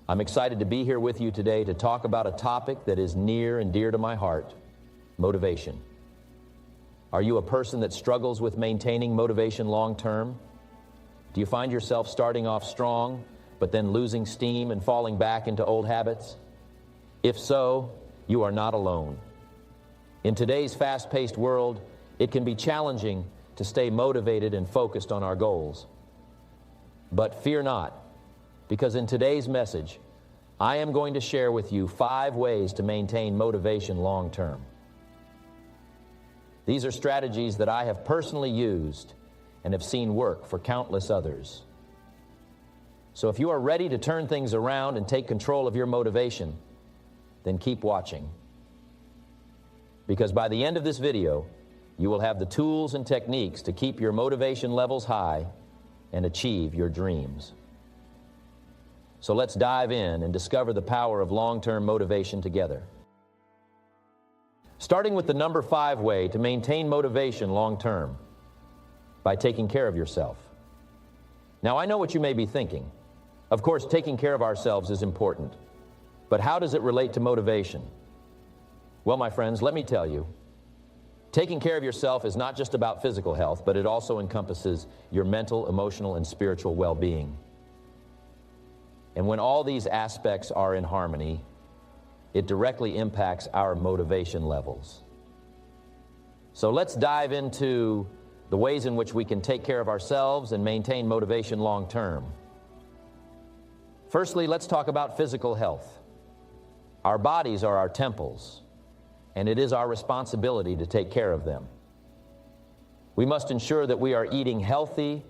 I'm excited to be here with you today to talk about a topic that is near and dear to my heart, motivation. Are you a person that struggles with maintaining motivation long term? Do you find yourself starting off strong, but then losing steam and falling back into old habits? If so, you are not alone. In today's fast-paced world, it can be challenging to stay motivated and focused on our goals. But fear not, because in today's message, I am going to share with you 5 ways to maintain motivation long term. These are strategies that I have personally used and have seen work for countless others. So if you are ready to turn things around and take control of your motivation, then keep watching. Because by the end of this video, you will have the tools and techniques to keep your motivation levels high and achieve your dreams. So let's dive in and discover the power of long-term motivation together. Starting with the number 5 way to maintain motivation long-term, by taking care of yourself. Now, I know what you may be thinking. Of course, taking care of ourselves is important. But how does it relate to motivation? Well, my friends, let me tell you, taking care of yourself is not just about physical health, but it also encompasses your mental, emotional, and spiritual well-being. And when all these aspects are in harmony, it directly impacts our motivation levels. So let's dive into the ways in which we can take care of ourselves and maintain motivation long term. Firstly, let's talk about physical health. Our bodies are our temples, and it is our responsibility to take care of them. We must ensure that we are eating healthy,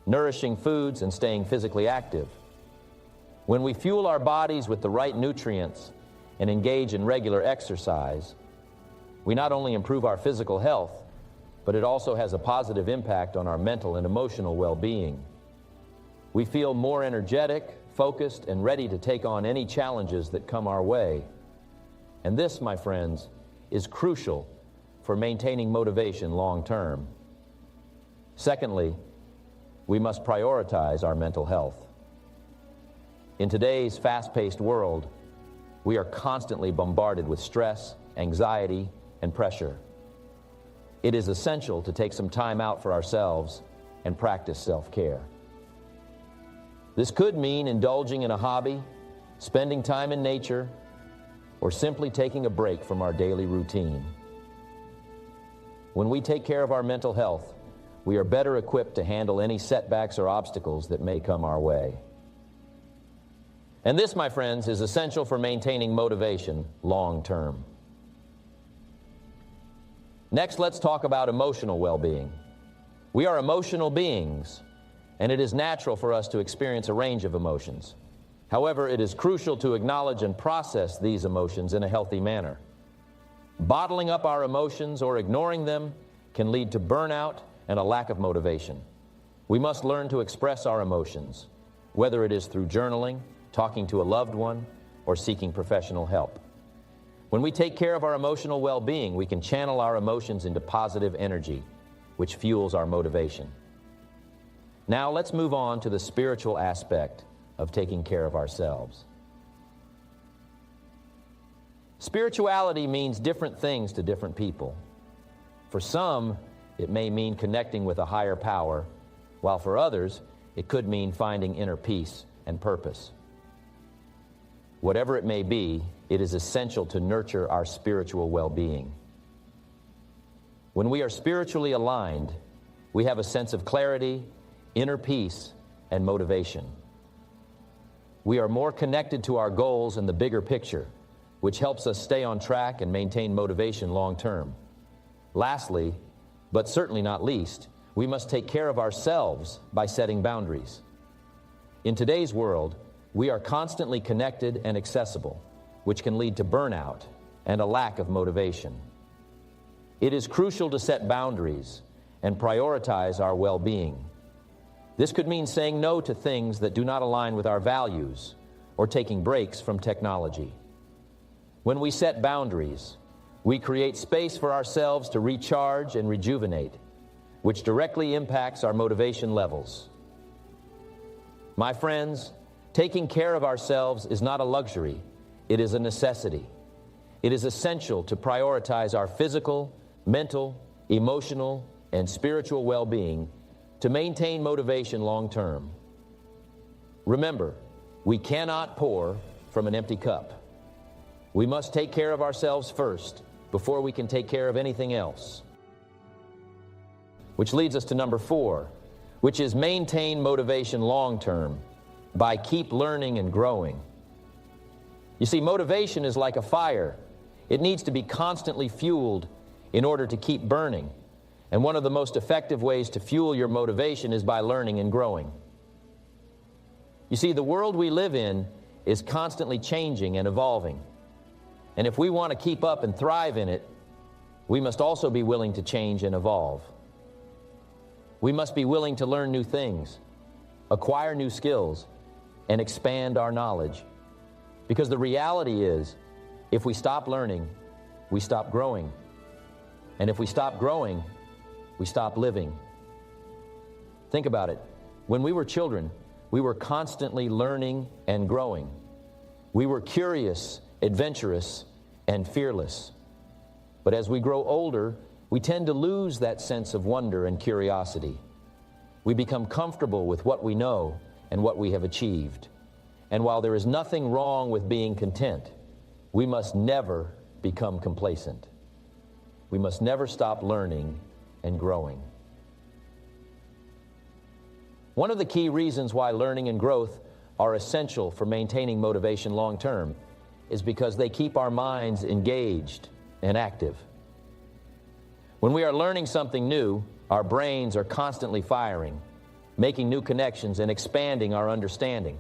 nourishing foods and staying physically active. When we fuel our bodies with the right nutrients and engage in regular exercise, we not only improve our physical health, but it also has a positive impact on our mental and emotional well-being. We feel more energetic, focused, and ready to take on any challenges that come our way. And this, my friends, is crucial for maintaining motivation long term. Secondly, we must prioritize our mental health. In today's fast-paced world, we are constantly bombarded with stress, anxiety, and pressure. It is essential to take some time out for ourselves and practice self-care. This could mean indulging in a hobby, spending time in nature, or simply taking a break from our daily routine. When we take care of our mental health, we are better equipped to handle any setbacks or obstacles that may come our way. And this, my friends, is essential for maintaining motivation long term. Next, let's talk about emotional well-being. We are emotional beings, and it is natural for us to experience a range of emotions. However, it is crucial to acknowledge and process these emotions in a healthy manner. Bottling up our emotions or ignoring them can lead to burnout and a lack of motivation. We must learn to express our emotions, whether it is through journaling, talking to a loved one, or seeking professional help. When we take care of our emotional well-being, we can channel our emotions into positive energy, which fuels our motivation. Now let's move on to the spiritual aspect of taking care of ourselves. Spirituality means different things to different people. For some, it may mean connecting with a higher power, while for others, it could mean finding inner peace and purpose. Whatever it may be, it is essential to nurture our spiritual well-being. When we are spiritually aligned, we have a sense of clarity, inner peace, and motivation. We are more connected to our goals and the bigger picture, which helps us stay on track and maintain motivation long term. Lastly, but certainly not least, we must take care of ourselves by setting boundaries. In today's world, we are constantly connected and accessible, which can lead to burnout and a lack of motivation. It is crucial to set boundaries and prioritize our well-being. This could mean saying no to things that do not align with our values or taking breaks from technology. When we set boundaries, we create space for ourselves to recharge and rejuvenate, which directly impacts our motivation levels. My friends, Taking care of ourselves is not a luxury, it is a necessity. It is essential to prioritize our physical, mental, emotional, and spiritual well-being to maintain motivation long term. Remember, we cannot pour from an empty cup. We must take care of ourselves first before we can take care of anything else. Which leads us to number 4, which is maintain motivation long term by keep learning and growing. You see, motivation is like a fire. It needs to be constantly fueled in order to keep burning. And one of the most effective ways to fuel your motivation is by learning and growing. You see, the world we live in is constantly changing and evolving. And if we want to keep up and thrive in it, we must also be willing to change and evolve. We must be willing to learn new things, acquire new skills, and expand our knowledge. Because the reality is, if we stop learning, we stop growing. And if we stop growing, we stop living. Think about it. When we were children, we were constantly learning and growing. We were curious, adventurous, and fearless. But as we grow older, we tend to lose that sense of wonder and curiosity. We become comfortable with what we know and what we have achieved. And while there is nothing wrong with being content, we must never become complacent. We must never stop learning and growing. One of the key reasons why learning and growth are essential for maintaining motivation long term is because they keep our minds engaged and active. When we are learning something new, our brains are constantly firing, making new connections and expanding our understanding.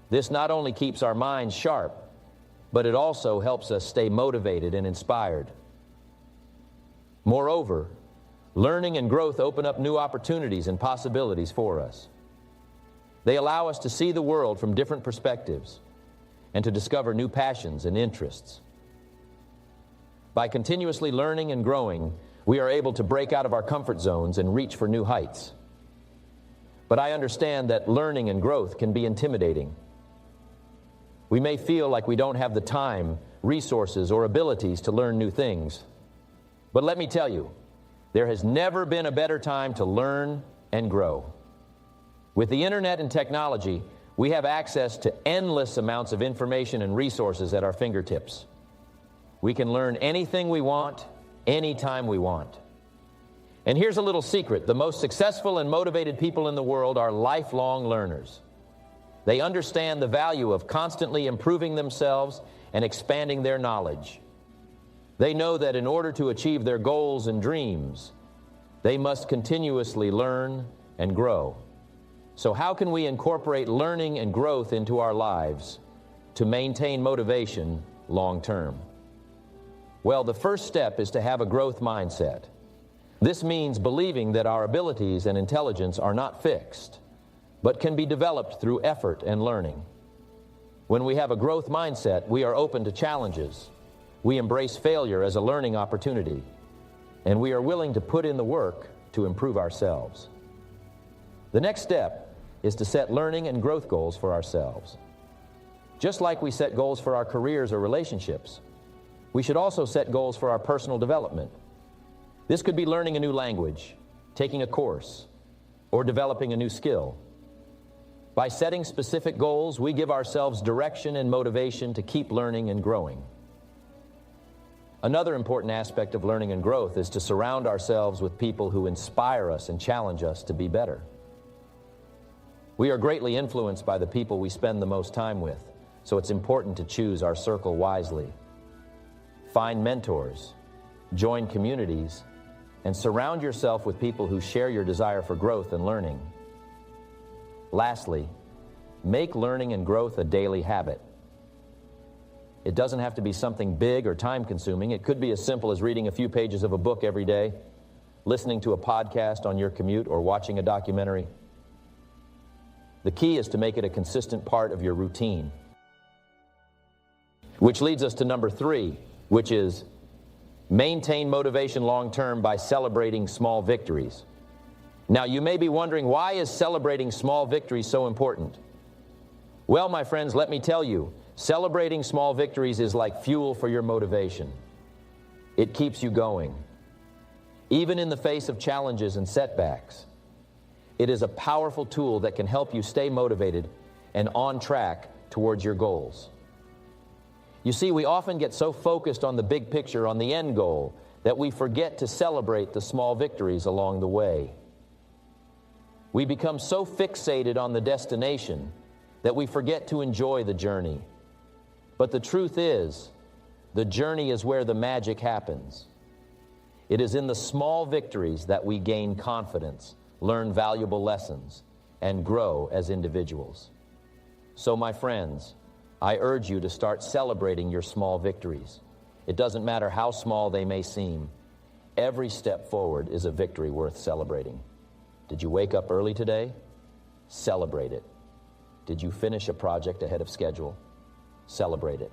This not only keeps our minds sharp, but it also helps us stay motivated and inspired. Moreover, learning and growth open up new opportunities and possibilities for us. They allow us to see the world from different perspectives and to discover new passions and interests. By continuously learning and growing, we are able to break out of our comfort zones and reach for new heights. But I understand that learning and growth can be intimidating. We may feel like we don't have the time, resources, or abilities to learn new things. But let me tell you, there has never been a better time to learn and grow. With the internet and technology, we have access to endless amounts of information and resources at our fingertips. We can learn anything we want, anytime we want. And here's a little secret. The most successful and motivated people in the world are lifelong learners. They understand the value of constantly improving themselves and expanding their knowledge. They know that in order to achieve their goals and dreams, they must continuously learn and grow. So how can we incorporate learning and growth into our lives to maintain motivation long term? Well, the first step is to have a growth mindset. This means believing that our abilities and intelligence are not fixed, but can be developed through effort and learning. When we have a growth mindset, we are open to challenges. We embrace failure as a learning opportunity, and we are willing to put in the work to improve ourselves. The next step is to set learning and growth goals for ourselves. Just like we set goals for our careers or relationships, we should also set goals for our personal development. This could be learning a new language, taking a course, or developing a new skill. By setting specific goals, we give ourselves direction and motivation to keep learning and growing. Another important aspect of learning and growth is to surround ourselves with people who inspire us and challenge us to be better. We are greatly influenced by the people we spend the most time with, so it's important to choose our circle wisely. Find mentors, join communities, and surround yourself with people who share your desire for growth and learning. Lastly, make learning and growth a daily habit. It doesn't have to be something big or time-consuming. It could be as simple as reading a few pages of a book every day, listening to a podcast on your commute, or watching a documentary. The key is to make it a consistent part of your routine. Which leads us to number 3, which is maintain motivation long-term by celebrating small victories. Now, you may be wondering, why is celebrating small victories so important? Well, my friends, let me tell you, celebrating small victories is like fuel for your motivation. It keeps you going, even in the face of challenges and setbacks. It is a powerful tool that can help you stay motivated and on track towards your goals. You see, we often get so focused on the big picture, on the end goal, that we forget to celebrate the small victories along the way. We become so fixated on the destination that we forget to enjoy the journey. But the truth is, the journey is where the magic happens. It is in the small victories that we gain confidence, learn valuable lessons, and grow as individuals. So, my friends, I urge you to start celebrating your small victories. It doesn't matter how small they may seem. Every step forward is a victory worth celebrating. Did you wake up early today? Celebrate it. Did you finish a project ahead of schedule? Celebrate it.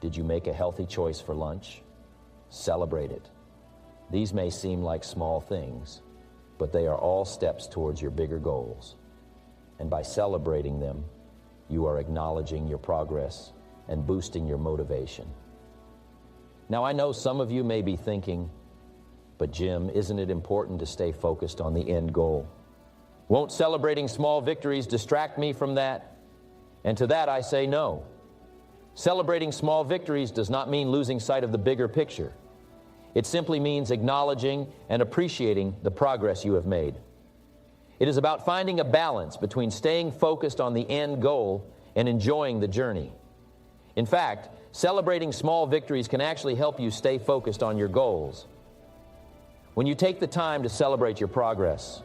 Did you make a healthy choice for lunch? Celebrate it. These may seem like small things, but they are all steps towards your bigger goals. And by celebrating them, you are acknowledging your progress and boosting your motivation. Now, I know some of you may be thinking, but Jim, isn't it important to stay focused on the end goal? Won't celebrating small victories distract me from that? And to that I say no. Celebrating small victories does not mean losing sight of the bigger picture. It simply means acknowledging and appreciating the progress you have made. It is about finding a balance between staying focused on the end goal and enjoying the journey. In fact, celebrating small victories can actually help you stay focused on your goals. When you take the time to celebrate your progress,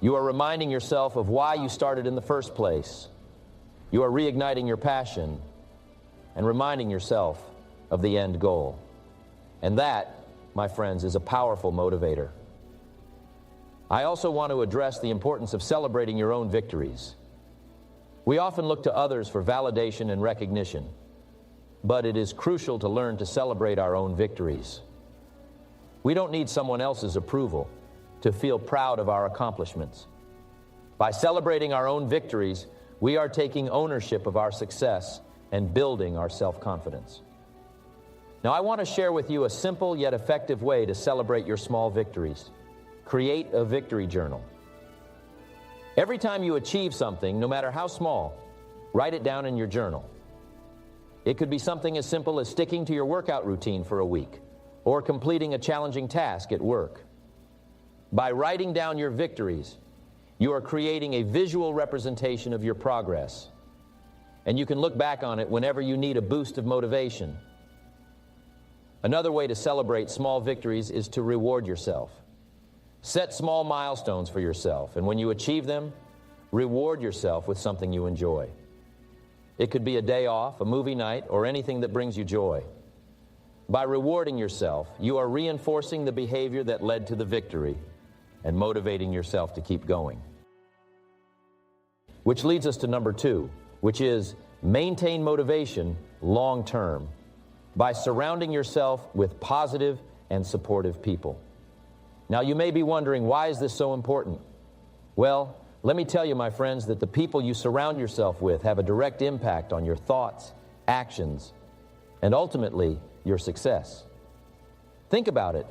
you are reminding yourself of why you started in the first place. You are reigniting your passion and reminding yourself of the end goal. And that, my friends, is a powerful motivator. I also want to address the importance of celebrating your own victories. We often look to others for validation and recognition, but it is crucial to learn to celebrate our own victories. We don't need someone else's approval to feel proud of our accomplishments. By celebrating our own victories, we are taking ownership of our success and building our self-confidence. Now, I want to share with you a simple yet effective way to celebrate your small victories. Create a victory journal. Every time you achieve something, no matter how small, write it down in your journal. It could be something as simple as sticking to your workout routine for a week or completing a challenging task at work. By writing down your victories, you are creating a visual representation of your progress, and you can look back on it whenever you need a boost of motivation. Another way to celebrate small victories is to reward yourself. Set small milestones for yourself, and when you achieve them, reward yourself with something you enjoy. It could be a day off, a movie night, or anything that brings you joy. By rewarding yourself, you are reinforcing the behavior that led to the victory and motivating yourself to keep going. Which leads us to number 2, which is maintain motivation long term by surrounding yourself with positive and supportive people. Now, you may be wondering, why is this so important? Well, let me tell you, my friends, that the people you surround yourself with have a direct impact on your thoughts, actions, and ultimately, your success. Think about it.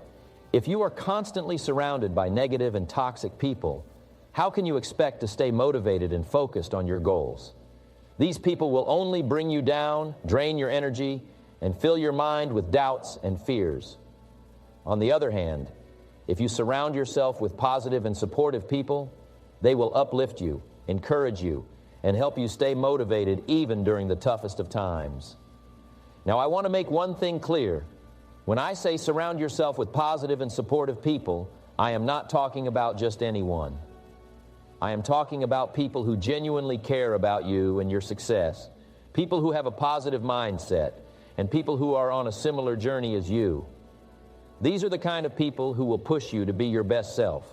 If you are constantly surrounded by negative and toxic people, how can you expect to stay motivated and focused on your goals? These people will only bring you down, drain your energy, and fill your mind with doubts and fears. On the other hand, if you surround yourself with positive and supportive people, they will uplift you, encourage you, and help you stay motivated even during the toughest of times. Now, I want to make one thing clear. When I say surround yourself with positive and supportive people, I am not talking about just anyone. I am talking about people who genuinely care about you and your success, people who have a positive mindset, and people who are on a similar journey as you. These are the kind of people who will push you to be your best self,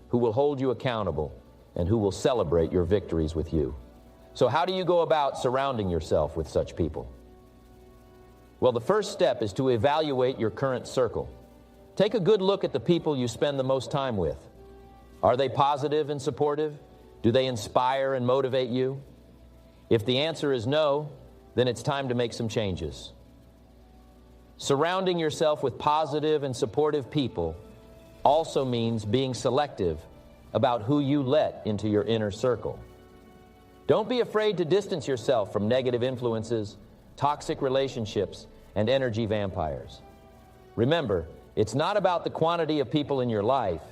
who will hold you accountable, and who will celebrate your victories with you. So how do you go about surrounding yourself with such people? Well, the first step is to evaluate your current circle. Take a good look at the people you spend the most time with. Are they positive and supportive? Do they inspire and motivate you? If the answer is no, then it's time to make some changes. Surrounding yourself with positive and supportive people also means being selective about who you let into your inner circle. Don't be afraid to distance yourself from negative influences, toxic relationships, and energy vampires. Remember, it's not about the quantity of people in your life,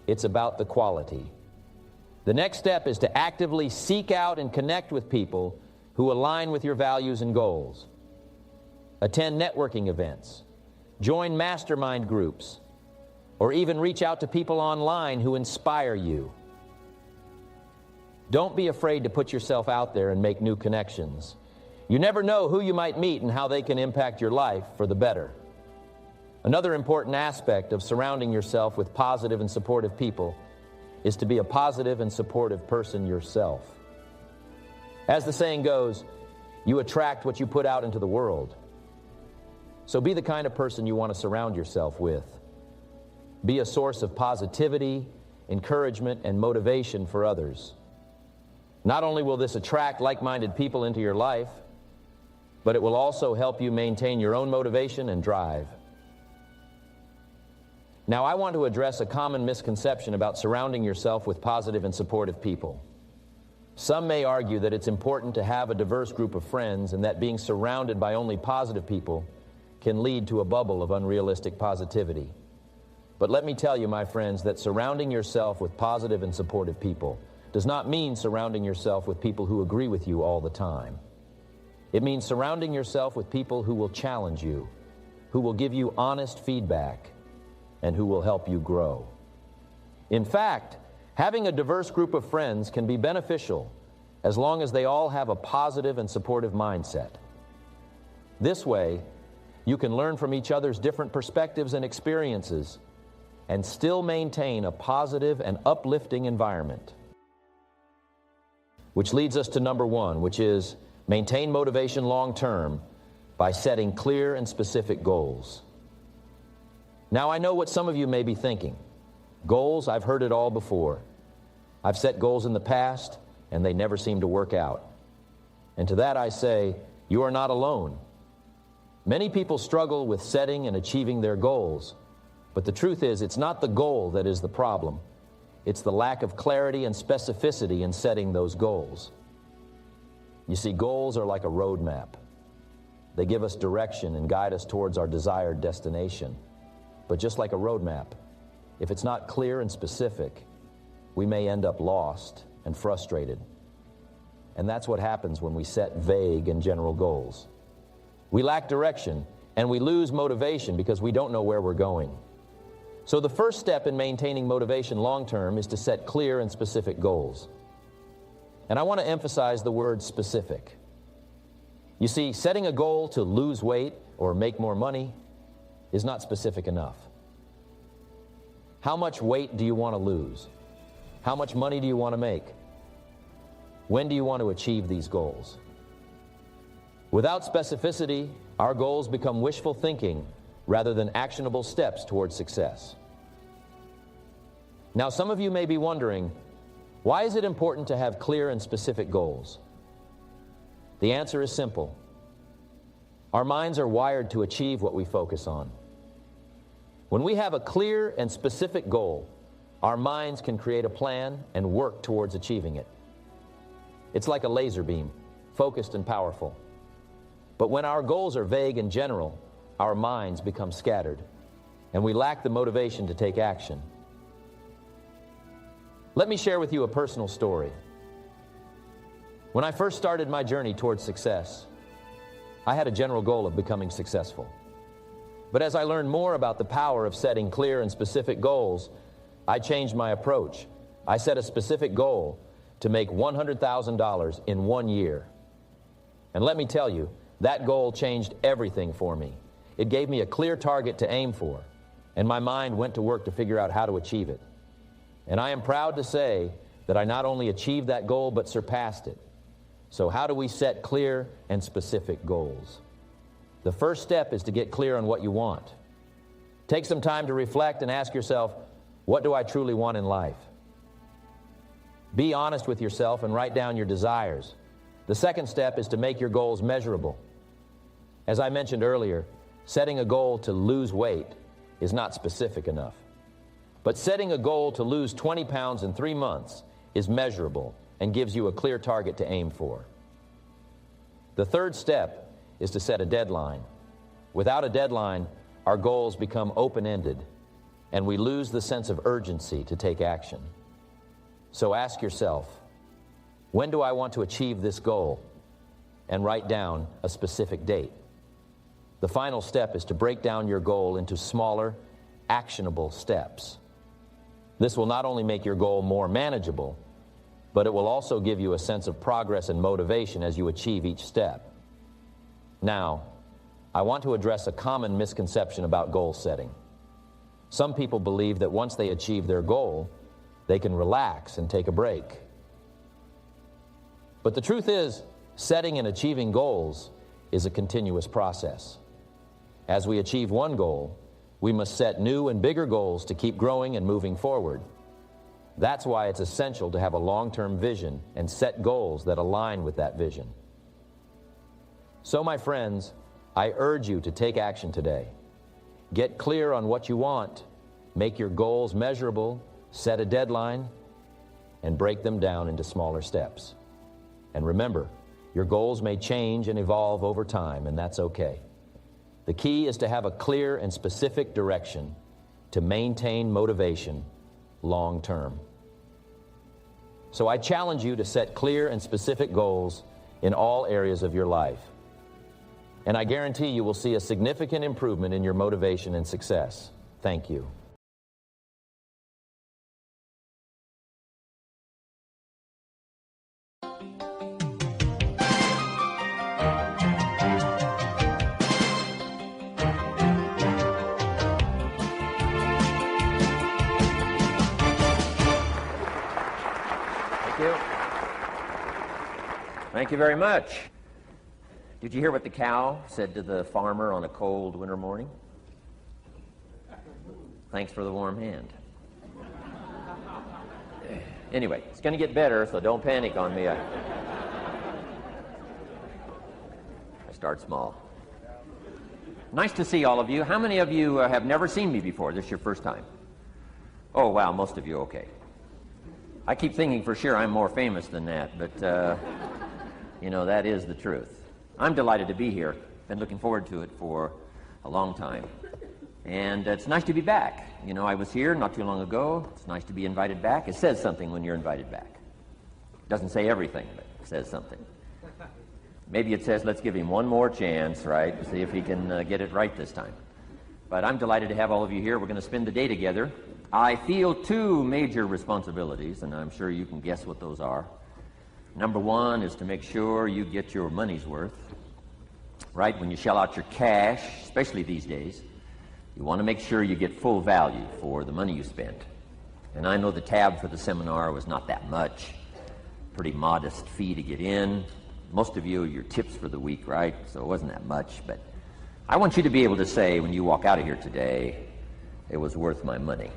it's about the quality. The next step is to actively seek out and connect with people who align with your values and goals. Attend networking events, join mastermind groups, or even reach out to people online who inspire you. Don't be afraid to put yourself out there and make new connections. You never know who you might meet and how they can impact your life for the better. Another important aspect of surrounding yourself with positive and supportive people is to be a positive and supportive person yourself. As the saying goes, you attract what you put out into the world. So be the kind of person you want to surround yourself with. Be a source of positivity, encouragement, and motivation for others. Not only will this attract like-minded people into your life, but it will also help you maintain your own motivation and drive. Now, I want to address a common misconception about surrounding yourself with positive and supportive people. Some may argue that it's important to have a diverse group of friends and that being surrounded by only positive people can lead to a bubble of unrealistic positivity. But let me tell you, my friends, that surrounding yourself with positive and supportive people does not mean surrounding yourself with people who agree with you all the time. It means surrounding yourself with people who will challenge you, who will give you honest feedback, and who will help you grow. In fact, having a diverse group of friends can be beneficial as long as they all have a positive and supportive mindset. This way, you can learn from each other's different perspectives and experiences and still maintain a positive and uplifting environment. Which leads us to number one, which is maintain motivation long-term by setting clear and specific goals. Now, I know what some of you may be thinking. Goals, I've heard it all before. I've set goals in the past, and they never seem to work out. And to that I say, you are not alone. Many people struggle with setting and achieving their goals, but the truth is, it's not the goal that is the problem. It's the lack of clarity and specificity in setting those goals. You see, goals are like a roadmap. They give us direction and guide us towards our desired destination. But just like a roadmap, if it's not clear and specific, we may end up lost and frustrated. And that's what happens when we set vague and general goals. We lack direction, and we lose motivation because we don't know where we're going. So the first step in maintaining motivation long-term is to set clear and specific goals. And I want to emphasize the word specific. You see, setting a goal to lose weight or make more money is not specific enough. How much weight do you want to lose? How much money do you want to make? When do you want to achieve these goals? Without specificity, our goals become wishful thinking rather than actionable steps towards success. Now, some of you may be wondering, why is it important to have clear and specific goals? The answer is simple. Our minds are wired to achieve what we focus on. When we have a clear and specific goal, our minds can create a plan and work towards achieving it. It's like a laser beam, focused and powerful. But when our goals are vague and general, our minds become scattered, and we lack the motivation to take action. Let me share with you a personal story. When I first started my journey towards success, I had a general goal of becoming successful. But as I learned more about the power of setting clear and specific goals, I changed my approach. I set a specific goal to make $100,000 in 1 year. And let me tell you, that goal changed everything for me. It gave me a clear target to aim for, and my mind went to work to figure out how to achieve it. And I am proud to say that I not only achieved that goal, but surpassed it. So how do we set clear and specific goals? The first step is to get clear on what you want. Take some time to reflect and ask yourself, what do I truly want in life? Be honest with yourself and write down your desires. The second step is to make your goals measurable. As I mentioned earlier, setting a goal to lose weight is not specific enough. But setting a goal to lose 20 pounds in 3 months is measurable and gives you a clear target to aim for. The third step is to set a deadline. Without a deadline, our goals become open-ended, and we lose the sense of urgency to take action. So ask yourself, when do I want to achieve this goal? And write down a specific date. The final step is to break down your goal into smaller, actionable steps. This will not only make your goal more manageable, but it will also give you a sense of progress and motivation as you achieve each step. Now, I want to address a common misconception about goal setting. Some people believe that once they achieve their goal, they can relax and take a break. But the truth is, setting and achieving goals is a continuous process. As we achieve one goal, we must set new and bigger goals to keep growing and moving forward. That's why it's essential to have a long-term vision and set goals that align with that vision. So, my friends, I urge you to take action today. Get clear on what you want, make your goals measurable, set a deadline, and break them down into smaller steps. And remember, your goals may change and evolve over time, and that's okay. The key is to have a clear and specific direction to maintain motivation long term. So I challenge you to set clear and specific goals in all areas of your life. And I guarantee you will see a significant improvement in your motivation and success. Thank you. Thank you very much. Did you hear what the cow said to the farmer on a cold winter morning? Thanks for the warm hand. Anyway, it's going to get better, so don't panic on me. I start small. Nice to see all of you. How many of you have never seen me before? This is your first time? Oh, wow, most of you, okay. I keep thinking for sure I'm more famous than that, but you know, that is the truth. I'm delighted to be here. Been looking forward to it for a long time. And it's nice to be back. You know, I was here not too long ago. It's nice to be invited back. It says something when you're invited back. It doesn't say everything, but it says something. Maybe it says, let's give him one more chance, right? See if he can get it right this time. But I'm delighted to have all of you here. We're going to spend the day together. I feel two major responsibilities, and I'm sure you can guess what those are. Number one is to make sure you get your money's worth, right? When you shell out your cash, especially these days, you want to make sure you get full value for the money you spent. And I know the tab for the seminar was not that much. Pretty modest fee to get in. Most of you are your tips for the week, right? So it wasn't that much. But I want you to be able to say when you walk out of here today, it was worth my money.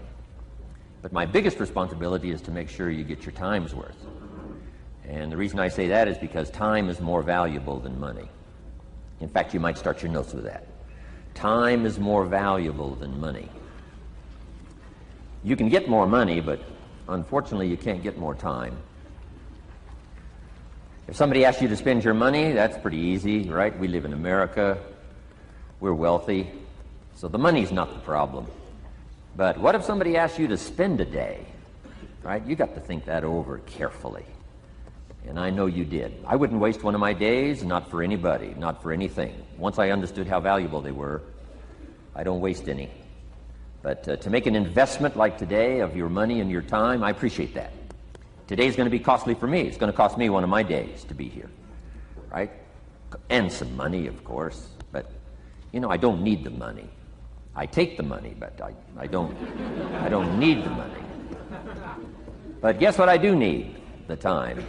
But my biggest responsibility is to make sure you get your time's worth. And the reason I say that is because time is more valuable than money. In fact, you might start your notes with that. Time is more valuable than money. You can get more money, but unfortunately you can't get more time. If somebody asks you to spend your money, that's pretty easy, right? We live in America. We're wealthy. So the money's not the problem. But what if somebody asks you to spend a day, right? You got to think that over carefully. And I know you did. I wouldn't waste one of my days, not for anybody, not for anything. Once I understood how valuable they were, I don't waste any. But to make an investment like today of your money and your time, I appreciate that. Today's going to be costly for me. It's going to cost me one of my days to be here, right? And some money, of course. But, you know, I don't need the money. I take the money, but I don't need the money. But guess what I do need? The time.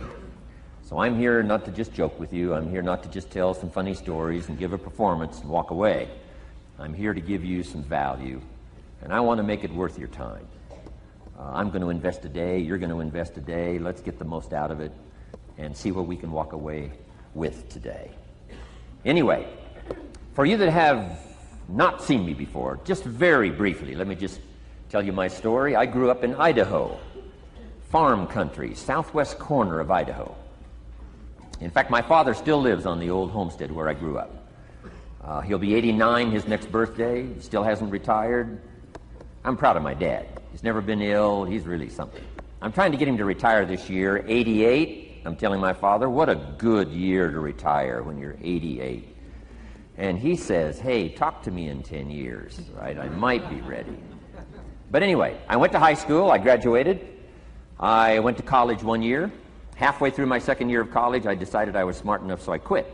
So I'm here not to just joke with you. I'm here not to just tell some funny stories and give a performance and walk away. I'm here to give you some value, and I want to make it worth your time. I'm going to invest a day. You're going to invest a day. Let's get the most out of it and see what we can walk away with today. Anyway, for you that have not seen me before, just very briefly, let me just tell you my story. I grew up in Idaho, farm country, southwest corner of Idaho. In fact, my father still lives on the old homestead where I grew up. He'll be 89 his next birthday, still hasn't retired. I'm proud of my dad. He's never been ill. He's really something. I'm trying to get him to retire this year, 88. I'm telling my father, what a good year to retire when you're 88. And he says, hey, talk to me in 10 years, right? I might be ready. But anyway, I went to high school. I graduated. I went to college 1 year. Halfway through my second year of college, I decided I was smart enough, so I quit.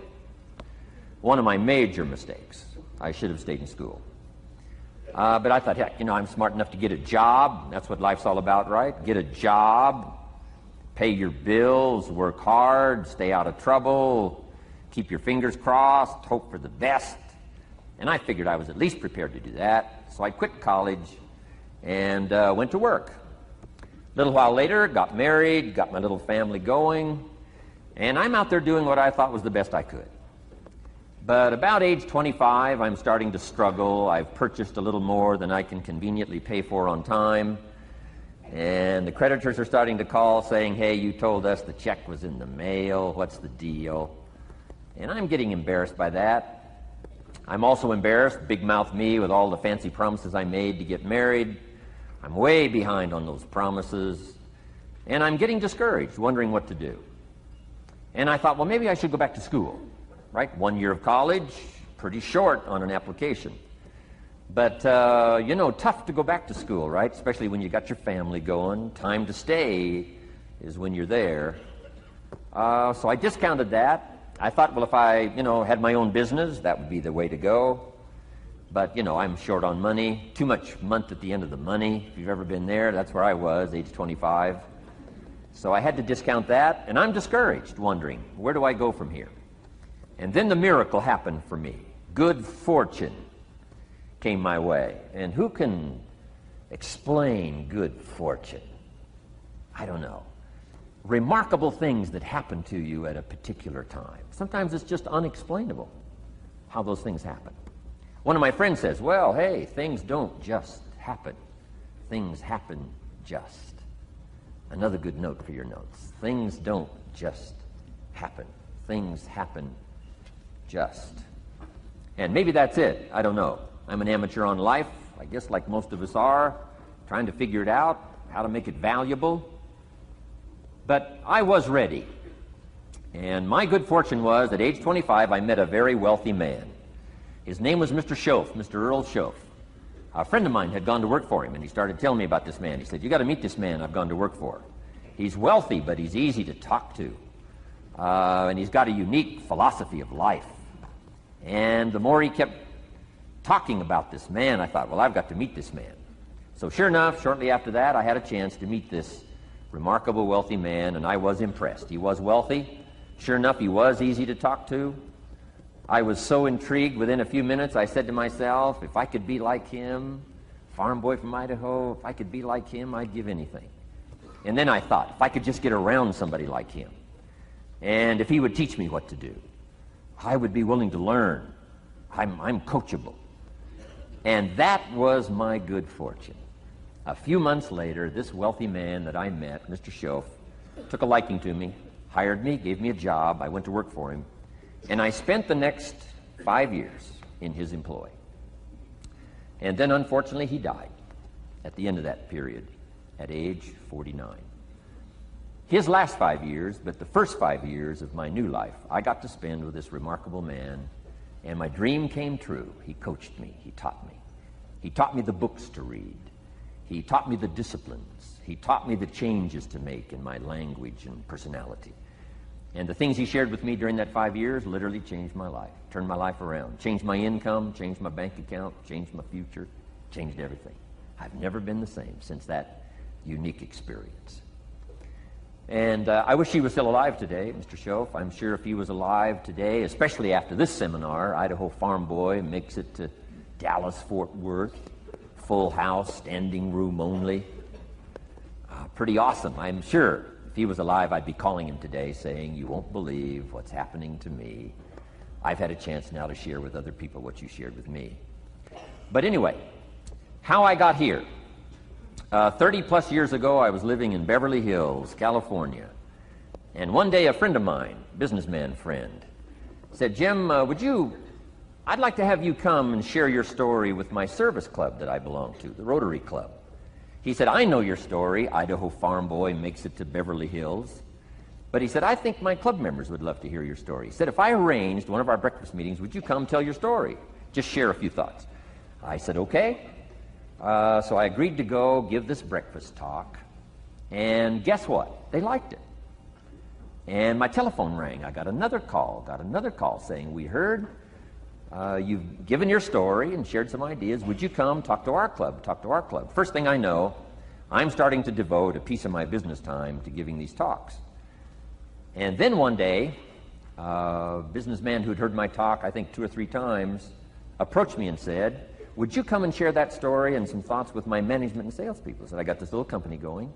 One of my major mistakes. I should have stayed in school. But I thought, heck, I'm smart enough to get a job. That's what life's all about, right? Get a job, pay your bills, work hard, stay out of trouble, keep your fingers crossed, hope for the best. And I figured I was at least prepared to do that. So I quit college and went to work. A little while later, got married, got my little family going, and I'm out there doing what I thought was the best I could. But about age 25, I'm starting to struggle. I've purchased a little more than I can conveniently pay for on time. And the creditors are starting to call saying, hey, you told us the check was in the mail. What's the deal? And I'm getting embarrassed by that. I'm also embarrassed, big mouth me, with all the fancy promises I made to get married. I'm way behind on those promises. And I'm getting discouraged, wondering what to do. And I thought, well, maybe I should go back to school. Right? 1 year of college, pretty short on an application. But, tough to go back to school, right? Especially when you got your family going. Time to stay is when you're there. So I discounted that. I thought, well, if I, had my own business, that would be the way to go. But, I'm short on money. Too much month at the end of the money. If you've ever been there, that's where I was, age 25. So I had to discount that, and I'm discouraged, wondering, where do I go from here? And then the miracle happened for me. Good fortune came my way. And who can explain good fortune? I don't know. Remarkable things that happen to you at a particular time. Sometimes it's just unexplainable how those things happen. One of my friends says, well, hey, things don't just happen. Things happen just. Another good note for your notes. Things don't just happen. Things happen just. And maybe that's it. I don't know. I'm an amateur on life, I guess like most of us are, trying to figure it out, how to make it valuable. But I was ready. And my good fortune was, at age 25, I met a very wealthy man. His name was Mr. Schoaf, Mr. Earl Schoaf. A friend of mine had gone to work for him, and he started telling me about this man. He said, you got to meet this man I've gone to work for. He's wealthy, but he's easy to talk to. And he's got a unique philosophy of life. And the more he kept talking about this man, I thought, well, I've got to meet this man. So sure enough, shortly after that, I had a chance to meet this remarkable wealthy man, and I was impressed. He was wealthy. Sure enough, he was easy to talk to. I was so intrigued, within a few minutes, I said to myself, if I could be like him, farm boy from Idaho, if I could be like him, I'd give anything. And then I thought, if I could just get around somebody like him, and if he would teach me what to do, I would be willing to learn. I'm coachable. And that was my good fortune. A few months later, this wealthy man that I met, Mr. Schoaf, took a liking to me, hired me, gave me a job. I went to work for him. And I spent the next 5 years in his employ. And then, unfortunately, he died at the end of that period, at age 49. His last 5 years, but the first 5 years of my new life, I got to spend with this remarkable man, and my dream came true. He coached me. He taught me. He taught me the books to read. He taught me the disciplines. He taught me the changes to make in my language and personality. And the things he shared with me during that 5 years literally changed my life, turned my life around, changed my income, changed my bank account, changed my future, changed everything. I've never been the same since that unique experience. And I wish he was still alive today, Mr. Schoaf. I'm sure if he was alive today, especially after this seminar, Idaho Farm Boy makes it to Dallas, Fort Worth, full house, standing room only. Pretty awesome, I'm sure. If he was alive, I'd be calling him today saying, "You won't believe what's happening to me. I've had a chance now to share with other people what you shared with me." But anyway, how I got here. 30 plus years ago, I was living in Beverly Hills, California. And one day a friend of mine, businessman friend, said, "Jim, I'd like to have you come and share your story with my service club that I belong to, the Rotary Club." He said, "I know your story, Idaho farm boy makes it to Beverly Hills." But he said, "I think my club members would love to hear your story." He said, "If I arranged one of our breakfast meetings, would you come tell your story? Just share a few thoughts." I said, "Okay." So I agreed to go give this breakfast talk. And guess what? They liked it. And my telephone rang. I got another call saying, "We heard you've given your story and shared some ideas. Would you come talk to our club? First thing I know, I'm starting to devote a piece of my business time to giving these talks. And then one day, a businessman who'd heard my talk, I think 2 or 3 times, approached me and said, "Would you come and share that story and some thoughts with my management and salespeople?" I said, "I got this little company going."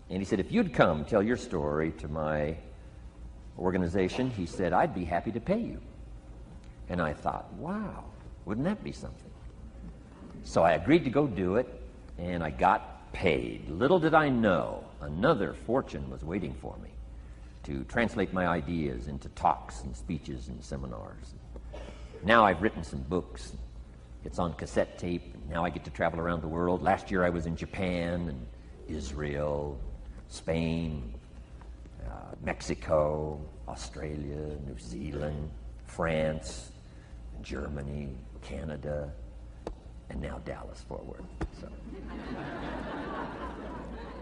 And he said, "If you'd come tell your story to my organization," he said, "I'd be happy to pay you." And I thought, wow, wouldn't that be something? So I agreed to go do it, and I got paid. Little did I know, another fortune was waiting for me to translate my ideas into talks and speeches and seminars. Now I've written some books. It's on cassette tape. Now I get to travel around the world. Last year I was in Japan and Israel, Spain, Mexico, Australia, New Zealand, France, Germany, Canada, and now Dallas-Fort Worth. So,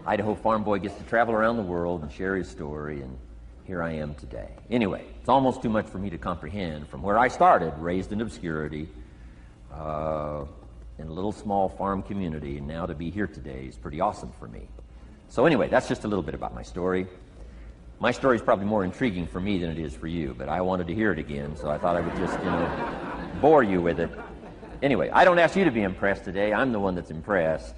Idaho farm boy gets to travel around the world and share his story, and here I am today. Anyway, it's almost too much for me to comprehend from where I started, raised in obscurity, in a little small farm community, and now to be here today is pretty awesome for me. So anyway, that's just a little bit about my story. My story is probably more intriguing for me than it is for you, but I wanted to hear it again, so I thought I would just, bore you with it. Anyway, I don't ask you to be impressed today. I'm the one that's impressed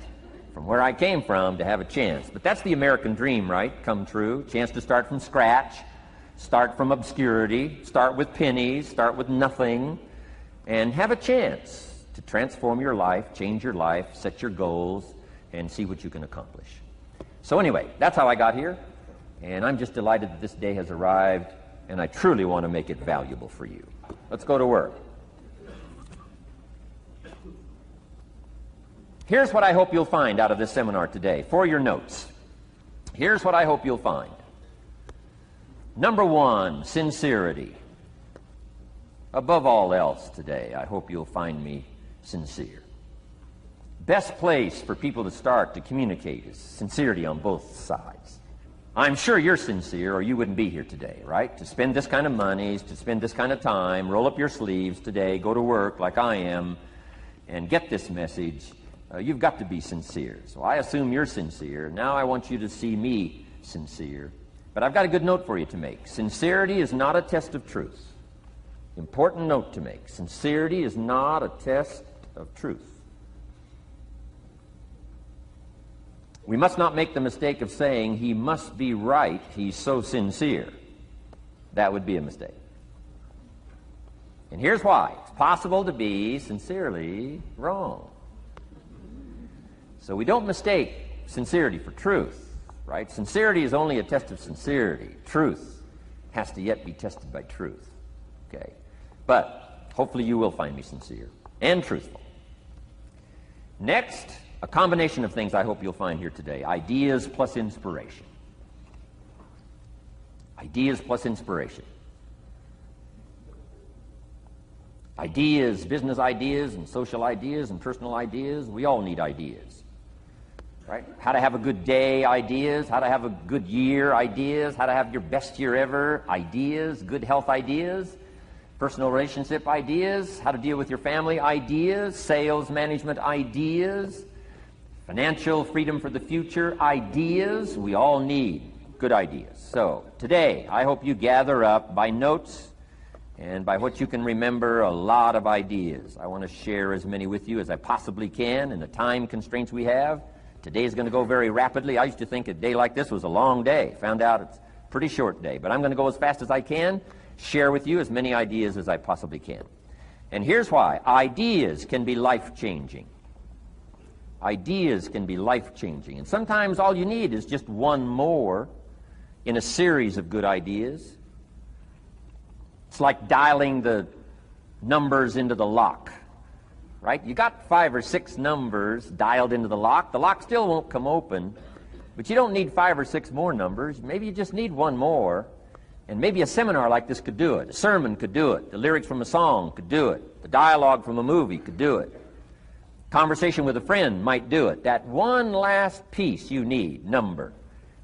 from where I came from to have a chance. But that's the American dream, right? Come true. Chance to start from scratch, start from obscurity, start with pennies, start with nothing, and have a chance to transform your life, change your life, set your goals, and see what you can accomplish. So anyway, that's how I got here, and I'm just delighted that this day has arrived, and I truly want to make it valuable for you. Let's go to work. Here's what I hope you'll find out of this seminar today for your notes. Here's what I hope you'll find. Number 1, sincerity. Above all else today, I hope you'll find me sincere. Best place for people to start to communicate is sincerity on both sides. I'm sure you're sincere or you wouldn't be here today, right? To spend this kind of money, to spend this kind of time, roll up your sleeves today, go to work like I am, and get this message. You've got to be sincere. So I assume you're sincere. Now I want you to see me sincere. But I've got a good note for you to make. Sincerity is not a test of truth. Important note to make. Sincerity is not a test of truth. We must not make the mistake of saying, "He must be right, he's so sincere." That would be a mistake. And here's why. It's possible to be sincerely wrong. So we don't mistake sincerity for truth, right? Sincerity is only a test of sincerity. Truth has to yet be tested by truth, okay? But hopefully you will find me sincere and truthful. Next, a combination of things I hope you'll find here today. Ideas plus inspiration. Ideas plus inspiration. Ideas, business ideas and social ideas and personal ideas, we all need ideas. Right? How to have a good day ideas, how to have a good year ideas, how to have your best year ever ideas, good health ideas, personal relationship ideas, how to deal with your family ideas, sales management ideas, financial freedom for the future ideas. We all need good ideas. So today, I hope you gather up by notes and by what you can remember a lot of ideas. I want to share as many with you as I possibly can in the time constraints we have Today's going to go very rapidly. I used to think a day like this was a long day. Found out it's a pretty short day. But I'm going to go as fast as I can, share with you as many ideas as I possibly can. And here's why. Ideas can be life-changing. Ideas can be life-changing. And sometimes all you need is just one more in a series of good ideas. It's like dialing the numbers into the lock, right? You got 5 or 6 numbers dialed into the lock. The lock still won't come open, but you don't need 5 or 6 more numbers. Maybe you just need one more. And maybe a seminar like this could do it. A sermon could do it. The lyrics from a song could do it. The dialogue from a movie could do it. Conversation with a friend might do it. That one last piece you need, number.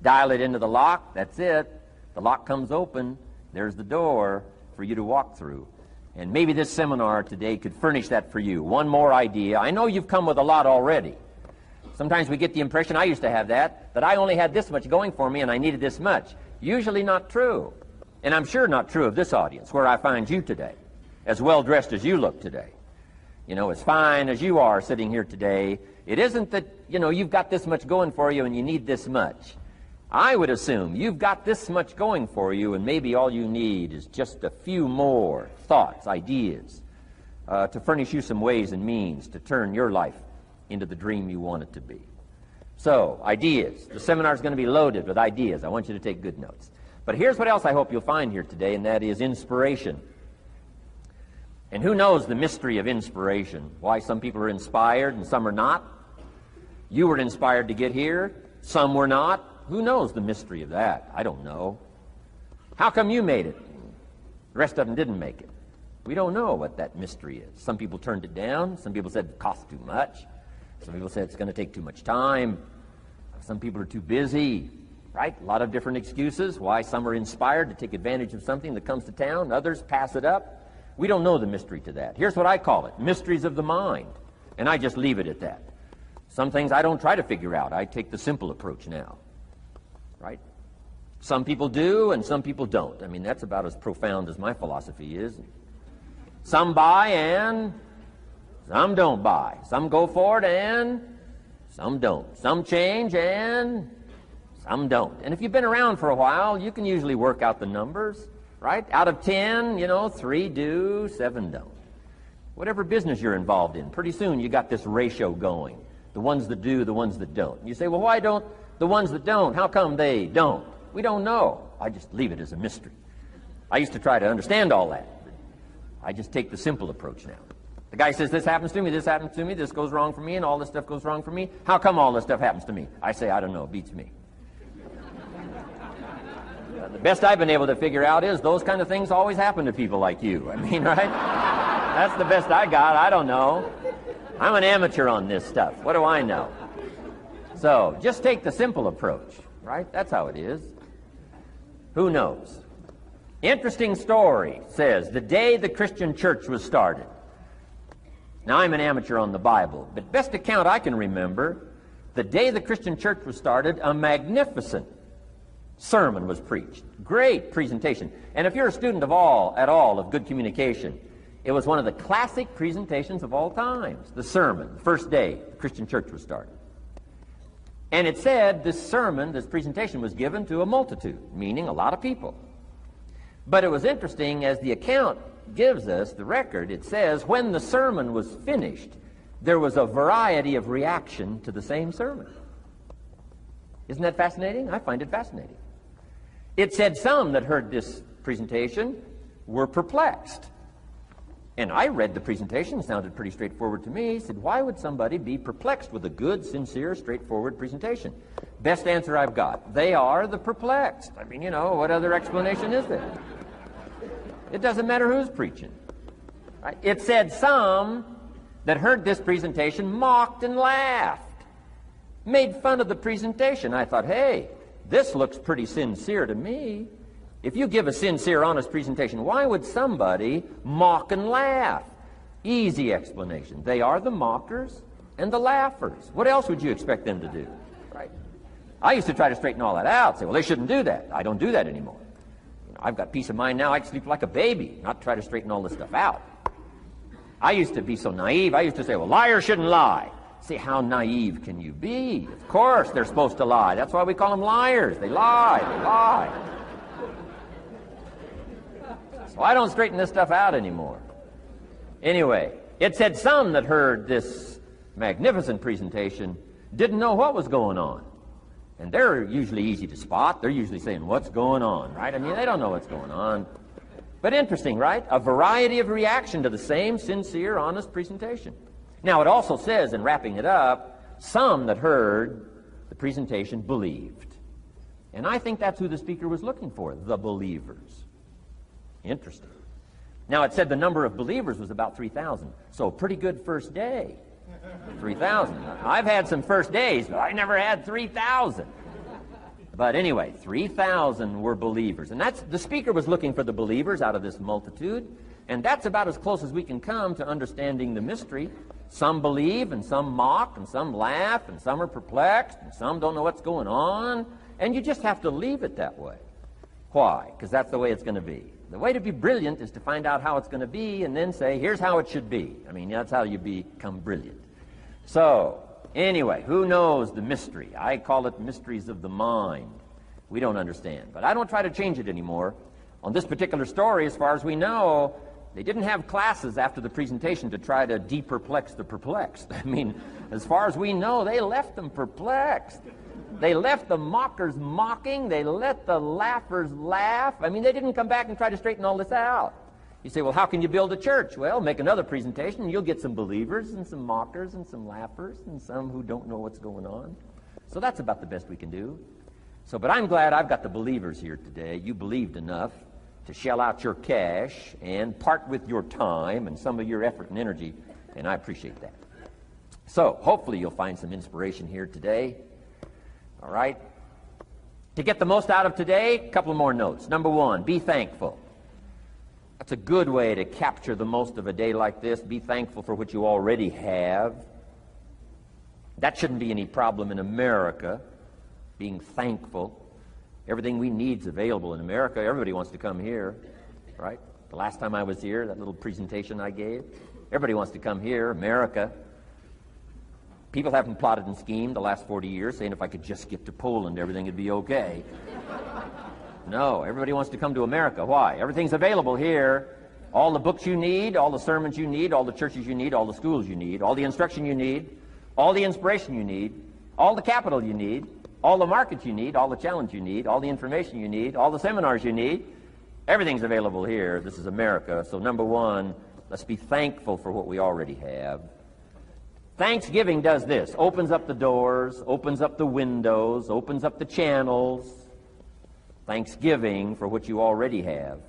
Dial it into the lock, that's it. The lock comes open, there's the door for you to walk through. And maybe this seminar today could furnish that for you. One more idea. I know you've come with a lot already. Sometimes we get the impression, I used to have that I only had this much going for me and I needed this much. Usually not true. And I'm sure not true of this audience, where I find you today, as well-dressed as you look today. You know, as fine as you are sitting here today, it isn't that, you've got this much going for you and you need this much. I would assume you've got this much going for you and maybe all you need is just a few more thoughts, ideas, to furnish you some ways and means to turn your life into the dream you want it to be. So, ideas. The seminar is going to be loaded with ideas. I want you to take good notes. But here's what else I hope you'll find here today, and that is inspiration. And who knows the mystery of inspiration? Why some people are inspired and some are not? You were inspired to get here. Some were not. Who knows the mystery of that? I don't know. How come you made it? The rest of them didn't make it. We don't know what that mystery is. Some people turned it down. Some people said it cost too much. Some people said it's going to take too much time. Some people are too busy. Right? A lot of different excuses why some are inspired to take advantage of something that comes to town. Others pass it up. We don't know the mystery to that. Here's what I call it. Mysteries of the mind. And I just leave it at that. Some things I don't try to figure out. I take the simple approach now. Right? Some people do and some people don't. I mean, that's about as profound as my philosophy is. Some buy and some don't buy. Some go for it and some don't. Some change and some don't. And if you've been around for a while, you can usually work out the numbers, right? Out of 10, 3 do, 7 don't. Whatever business you're involved in, pretty soon you got this ratio going. The ones that do, the ones that don't. You say, well, why don't the ones that don't, how come they don't? We don't know. I just leave it as a mystery. I used to try to understand all that. I just take the simple approach now. The guy says, this happens to me, this goes wrong for me, and all this stuff goes wrong for me. How come all this stuff happens to me? I say, I don't know, it beats me. The best I've been able to figure out is those kind of things always happen to people like you. I mean, right? That's the best I got. I don't know. I'm an amateur on this stuff. What do I know? So, just take the simple approach, right? That's how it is. Who knows? Interesting story says, the day the Christian church was started. Now, I'm an amateur on the Bible, but best account I can remember, the day the Christian church was started, a magnificent sermon was preached. Great presentation. And if you're a student at all of good communication, it was one of the classic presentations of all times. The sermon, the first day the Christian church was started. And it said this sermon, this presentation was given to a multitude, meaning a lot of people. But it was interesting, as the account gives us, the record, it says, when the sermon was finished, there was a variety of reaction to the same sermon. Isn't that fascinating? I find it fascinating. It said some that heard this presentation were perplexed. And I read the presentation, it sounded pretty straightforward to me. I said, why would somebody be perplexed with a good, sincere, straightforward presentation? Best answer I've got. They are the perplexed. I mean, what other explanation is there? It doesn't matter who's preaching. Right? It said some that heard this presentation mocked and laughed, made fun of the presentation. I thought, hey, this looks pretty sincere to me. If you give a sincere, honest presentation, why would somebody mock and laugh? Easy explanation. They are the mockers and the laughers. What else would you expect them to do? Right? I used to try to straighten all that out, say, well, they shouldn't do that. I don't do that anymore. I've got peace of mind now. I can sleep like a baby, not try to straighten all this stuff out. I used to be so naive. I used to say, well, liars shouldn't lie. See, how naive can you be? Of course they're supposed to lie. That's why we call them liars. They lie, they lie. So I don't straighten this stuff out anymore. Anyway, it said some that heard this magnificent presentation didn't know what was going on. And they're usually easy to spot. They're usually saying, what's going on, right? I mean, they don't know what's going on. But interesting, right? A variety of reaction to the same sincere, honest presentation. Now, it also says, in wrapping it up, some that heard the presentation believed. And I think that's who the speaker was looking for, the believers. Interesting. Now, it said the number of believers was about 3,000. So, pretty good first day. 3,000. I've had some first days, but I never had 3,000. But anyway, 3,000 were believers. And that's, the speaker was looking for the believers out of this multitude. And that's about as close as we can come to understanding the mystery. Some believe, and some mock, and some laugh, and some are perplexed, and some don't know what's going on. And you just have to leave it that way. Why? Because that's the way it's going to be. The way to be brilliant is to find out how it's going to be and then say, here's how it should be. I mean, that's how you become brilliant. So, anyway, who knows the mystery? I call it mysteries of the mind. We don't understand. But I don't try to change it anymore. On this particular story, as far as we know, they didn't have classes after the presentation to try to de-perplex the perplexed. I mean, as far as we know, they left them perplexed. They left the mockers mocking. They let the laughers laugh. I mean, they didn't come back and try to straighten all this out. You say, well, how can you build a church? Well, make another presentation, and you'll get some believers and some mockers and some laughers and some who don't know what's going on. So that's about the best we can do. So, but I'm glad I've got the believers here today. You believed enough to shell out your cash and part with your time and some of your effort and energy, and I appreciate that. So, hopefully you'll find some inspiration here today. All right? To get the most out of today, a couple more notes. Number one, be thankful. That's a good way to capture the most of a day like this. Be thankful for what you already have. That shouldn't be any problem in America, being thankful. Everything we need is available in America. Everybody wants to come here, right? The last time I was here, that little presentation I gave, everybody wants to come here, America. People haven't plotted and schemed the last 40 years saying if I could just get to Poland, everything would be okay. No, everybody wants to come to America. Why? Everything's available here. All the books you need, all the sermons you need, all the churches you need, all the schools you need, all the instruction you need, all the inspiration you need, all the capital you need, all the markets you need, all the challenge you need, all the information you need, all the seminars you need. Everything's available here. This is America. So number one, let's be thankful for what we already have. Thanksgiving does this. Opens up the doors, opens up the windows, opens up the channels. Thanksgiving for what you already have.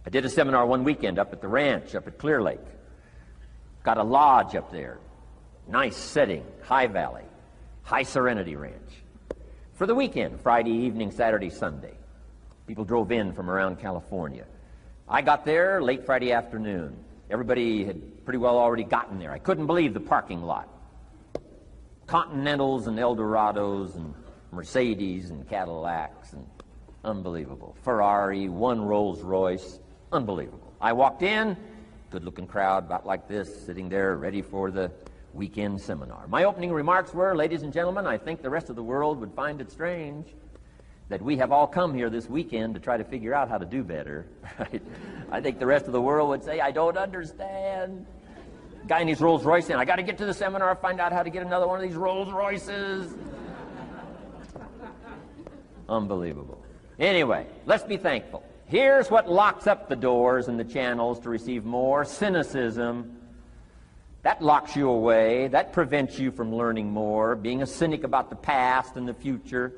I did a seminar one weekend up at the ranch, up at Clear Lake. Got a lodge up there. Nice setting, high valley, high serenity ranch. For the weekend, Friday evening, Saturday, Sunday. People drove in from around California. I got there late Friday afternoon. Everybody had pretty well already gotten there. I couldn't believe the parking lot. Continentals and Eldorados and Mercedes and Cadillacs and unbelievable. Ferrari, one Rolls Royce, unbelievable. I walked in, good-looking crowd about like this, sitting there ready for the weekend seminar. My opening remarks were, ladies and gentlemen, I think the rest of the world would find it strange that we have all come here this weekend to try to figure out how to do better. Right? I think the rest of the world would say, I don't understand. Guy in his Rolls Royce saying, I got to get to the seminar, find out how to get another one of these Rolls Royces. Unbelievable. Anyway, let's be thankful. Here's what locks up the doors and the channels to receive more: cynicism. That locks you away. That prevents you from learning more. Being a cynic about the past and the future,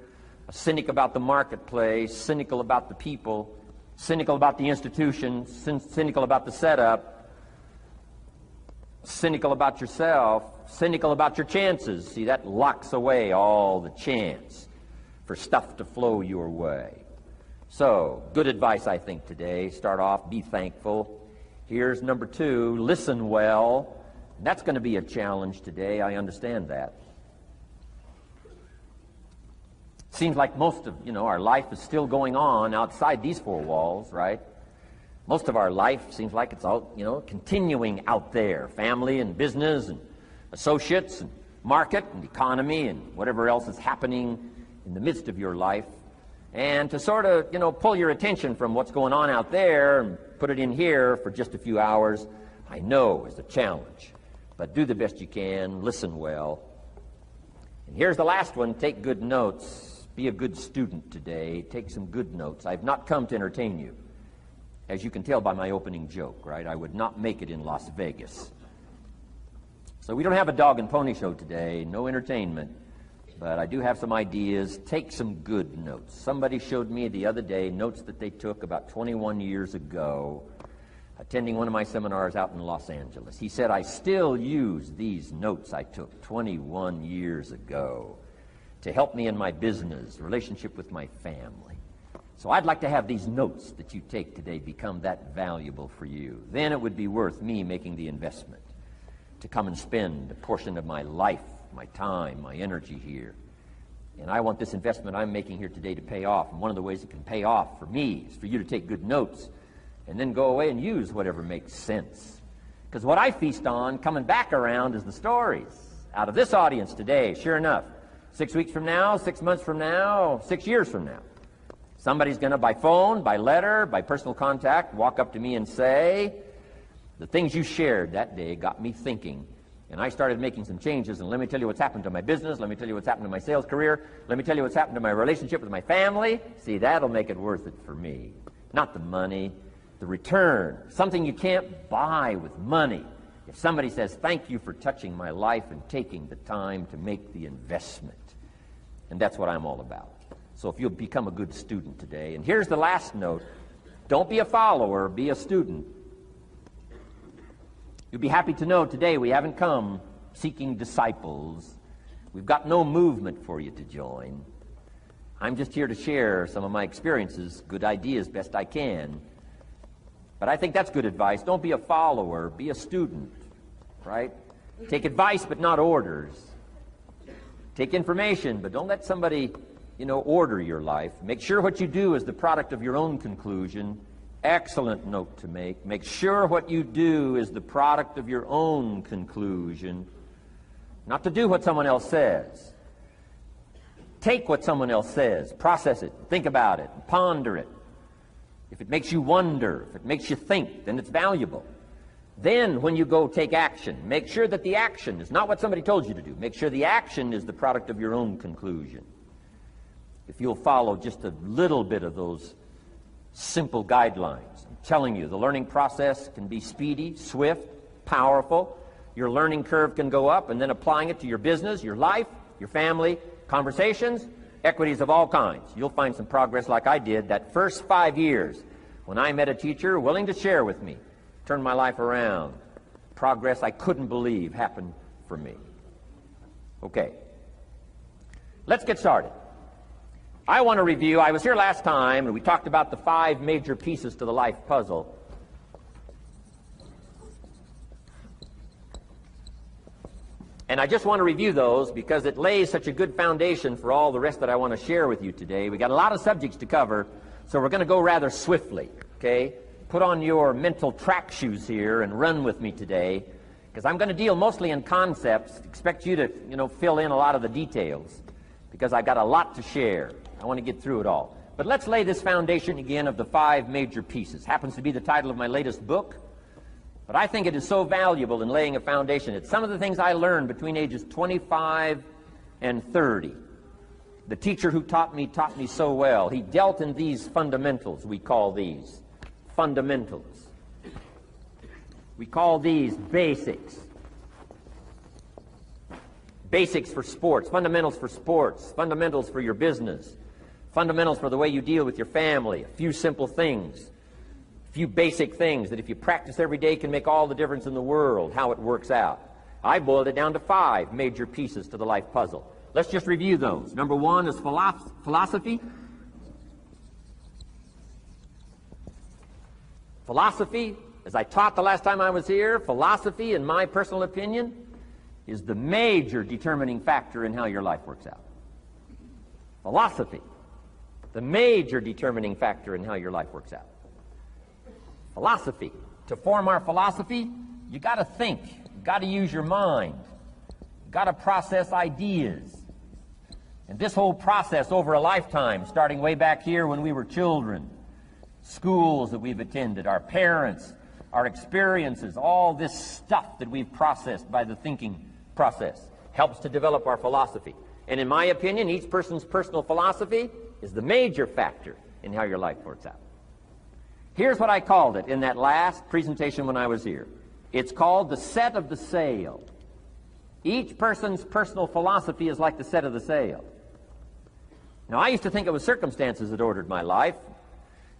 a cynic about the marketplace, cynical about the people, cynical about the institutions, cynical about the setup, cynical about yourself, cynical about your chances. See, that locks away all the chance for stuff to flow your way. So, good advice, I think, today. Start off, be thankful. Here's number two, listen well. That's going to be a challenge today. I understand that. Seems like most of, our life is still going on outside these four walls, right? Most of our life seems like it's all, continuing out there. Family and business and associates and market and economy and whatever else is happening in the midst of your life. And to sort of, pull your attention from what's going on out there and put it in here for just a few hours, I know is a challenge. But do the best you can, listen well. And here's the last one, take good notes. Be a good student today. Take some good notes. I've not come to entertain you. As you can tell by my opening joke, right? I would not make it in Las Vegas. So we don't have a dog and pony show today, no entertainment. But I do have some ideas. Take some good notes. Somebody showed me the other day notes that they took about 21 years ago, attending one of my seminars out in Los Angeles. He said, I still use these notes I took 21 years ago to help me in my business, relationship with my family. So I'd like to have these notes that you take today become that valuable for you. Then it would be worth me making the investment to come and spend a portion of my life, my time, my energy here. And I want this investment I'm making here today to pay off. And one of the ways it can pay off for me is for you to take good notes and then go away and use whatever makes sense. Because what I feast on coming back around is the stories out of this audience today. Sure enough, 6 weeks from now, 6 months from now, 6 years from now, somebody's going to, by phone, by letter, by personal contact, walk up to me and say, the things you shared that day got me thinking. And I started making some changes, and let me tell you what's happened to my business. Let me tell you what's happened to my sales career. Let me tell you what's happened to my relationship with my family. See, that'll make it worth it for me. Not the money, the return. Something you can't buy with money. If somebody says, thank you for touching my life and taking the time to make the investment. And that's what I'm all about. So if you'll become a good student today. And here's the last note. Don't be a follower, be a student. You'll be happy to know today we haven't come seeking disciples. We've got no movement for you to join. I'm just here to share some of my experiences, good ideas, best I can. But I think that's good advice. Don't be a follower, be a student, right? Take advice, but not orders. Take information, but don't let somebody, order your life. Make sure what you do is the product of your own conclusion. Excellent note to make. Make sure what you do is the product of your own conclusion. Not to do what someone else says. Take what someone else says, process it, think about it, ponder it. If it makes you wonder, if it makes you think, then it's valuable. Then when you go take action, make sure that the action is not what somebody told you to do. Make sure the action is the product of your own conclusion. If you'll follow just a little bit of those simple guidelines, I'm telling you, the learning process can be speedy, swift, powerful. Your learning curve can go up, and then applying it to your business, your life, your family, conversations, equities of all kinds. You'll find some progress like I did that first 5 years when I met a teacher willing to share with me, turn my life around. Progress I couldn't believe happened for me. Okay, let's get started. I want to review, I was here last time, and we talked about the 5 major pieces to the life puzzle. And I just want to review those because it lays such a good foundation for all the rest that I want to share with you today. We got a lot of subjects to cover, so we're going to go rather swiftly, okay? Put on your mental track shoes here and run with me today, because I'm going to deal mostly in concepts. Expect you to, fill in a lot of the details, because I've got a lot to share. I want to get through it all. But let's lay this foundation again of the 5 major pieces. Happens to be the title of my latest book, but I think it is so valuable in laying a foundation. It's some of the things I learned between ages 25 and 30. The teacher who taught me so well. He dealt in these fundamentals, we call these fundamentals. We call these basics. Basics for sports, fundamentals for sports, fundamentals for your business, fundamentals for the way you deal with your family, a few simple things, a few basic things that if you practice every day can make all the difference in the world, how it works out. I boiled it down to 5 major pieces to the life puzzle. Let's just review those. Number 1 is philosophy. Philosophy, as I taught the last time I was here, philosophy, in my personal opinion, is the major determining factor in how your life works out. Philosophy, the major determining factor in how your life works out. Philosophy. To form our philosophy, you got to think. You got to use your mind. You got to process ideas. And this whole process over a lifetime, starting way back here when we were children, schools that we've attended, our parents, our experiences, all this stuff that we've processed by the thinking process helps to develop our philosophy. And in my opinion, each person's personal philosophy is the major factor in how your life works out. Here's what I called it in that last presentation when I was here. It's called the set of the sail. Each person's personal philosophy is like the set of the sail. Now, I used to think it was circumstances that ordered my life.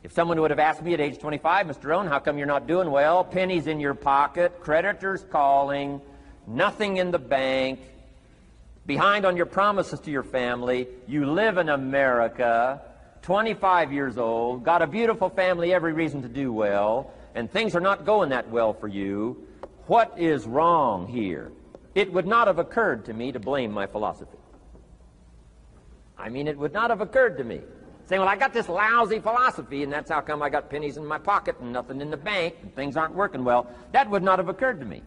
If someone would have asked me at age 25, Mr. Rohn, how come you're not doing well? Pennies in your pocket, creditors calling, nothing in the bank, behind on your promises to your family, you live in America, 25 years old, got a beautiful family, every reason to do well, and things are not going that well for you. What is wrong here? It would not have occurred to me to blame my philosophy. I mean, it would not have occurred to me. Saying, well, I got this lousy philosophy, and that's how come I got pennies in my pocket and nothing in the bank, and things aren't working well. That would not have occurred to me.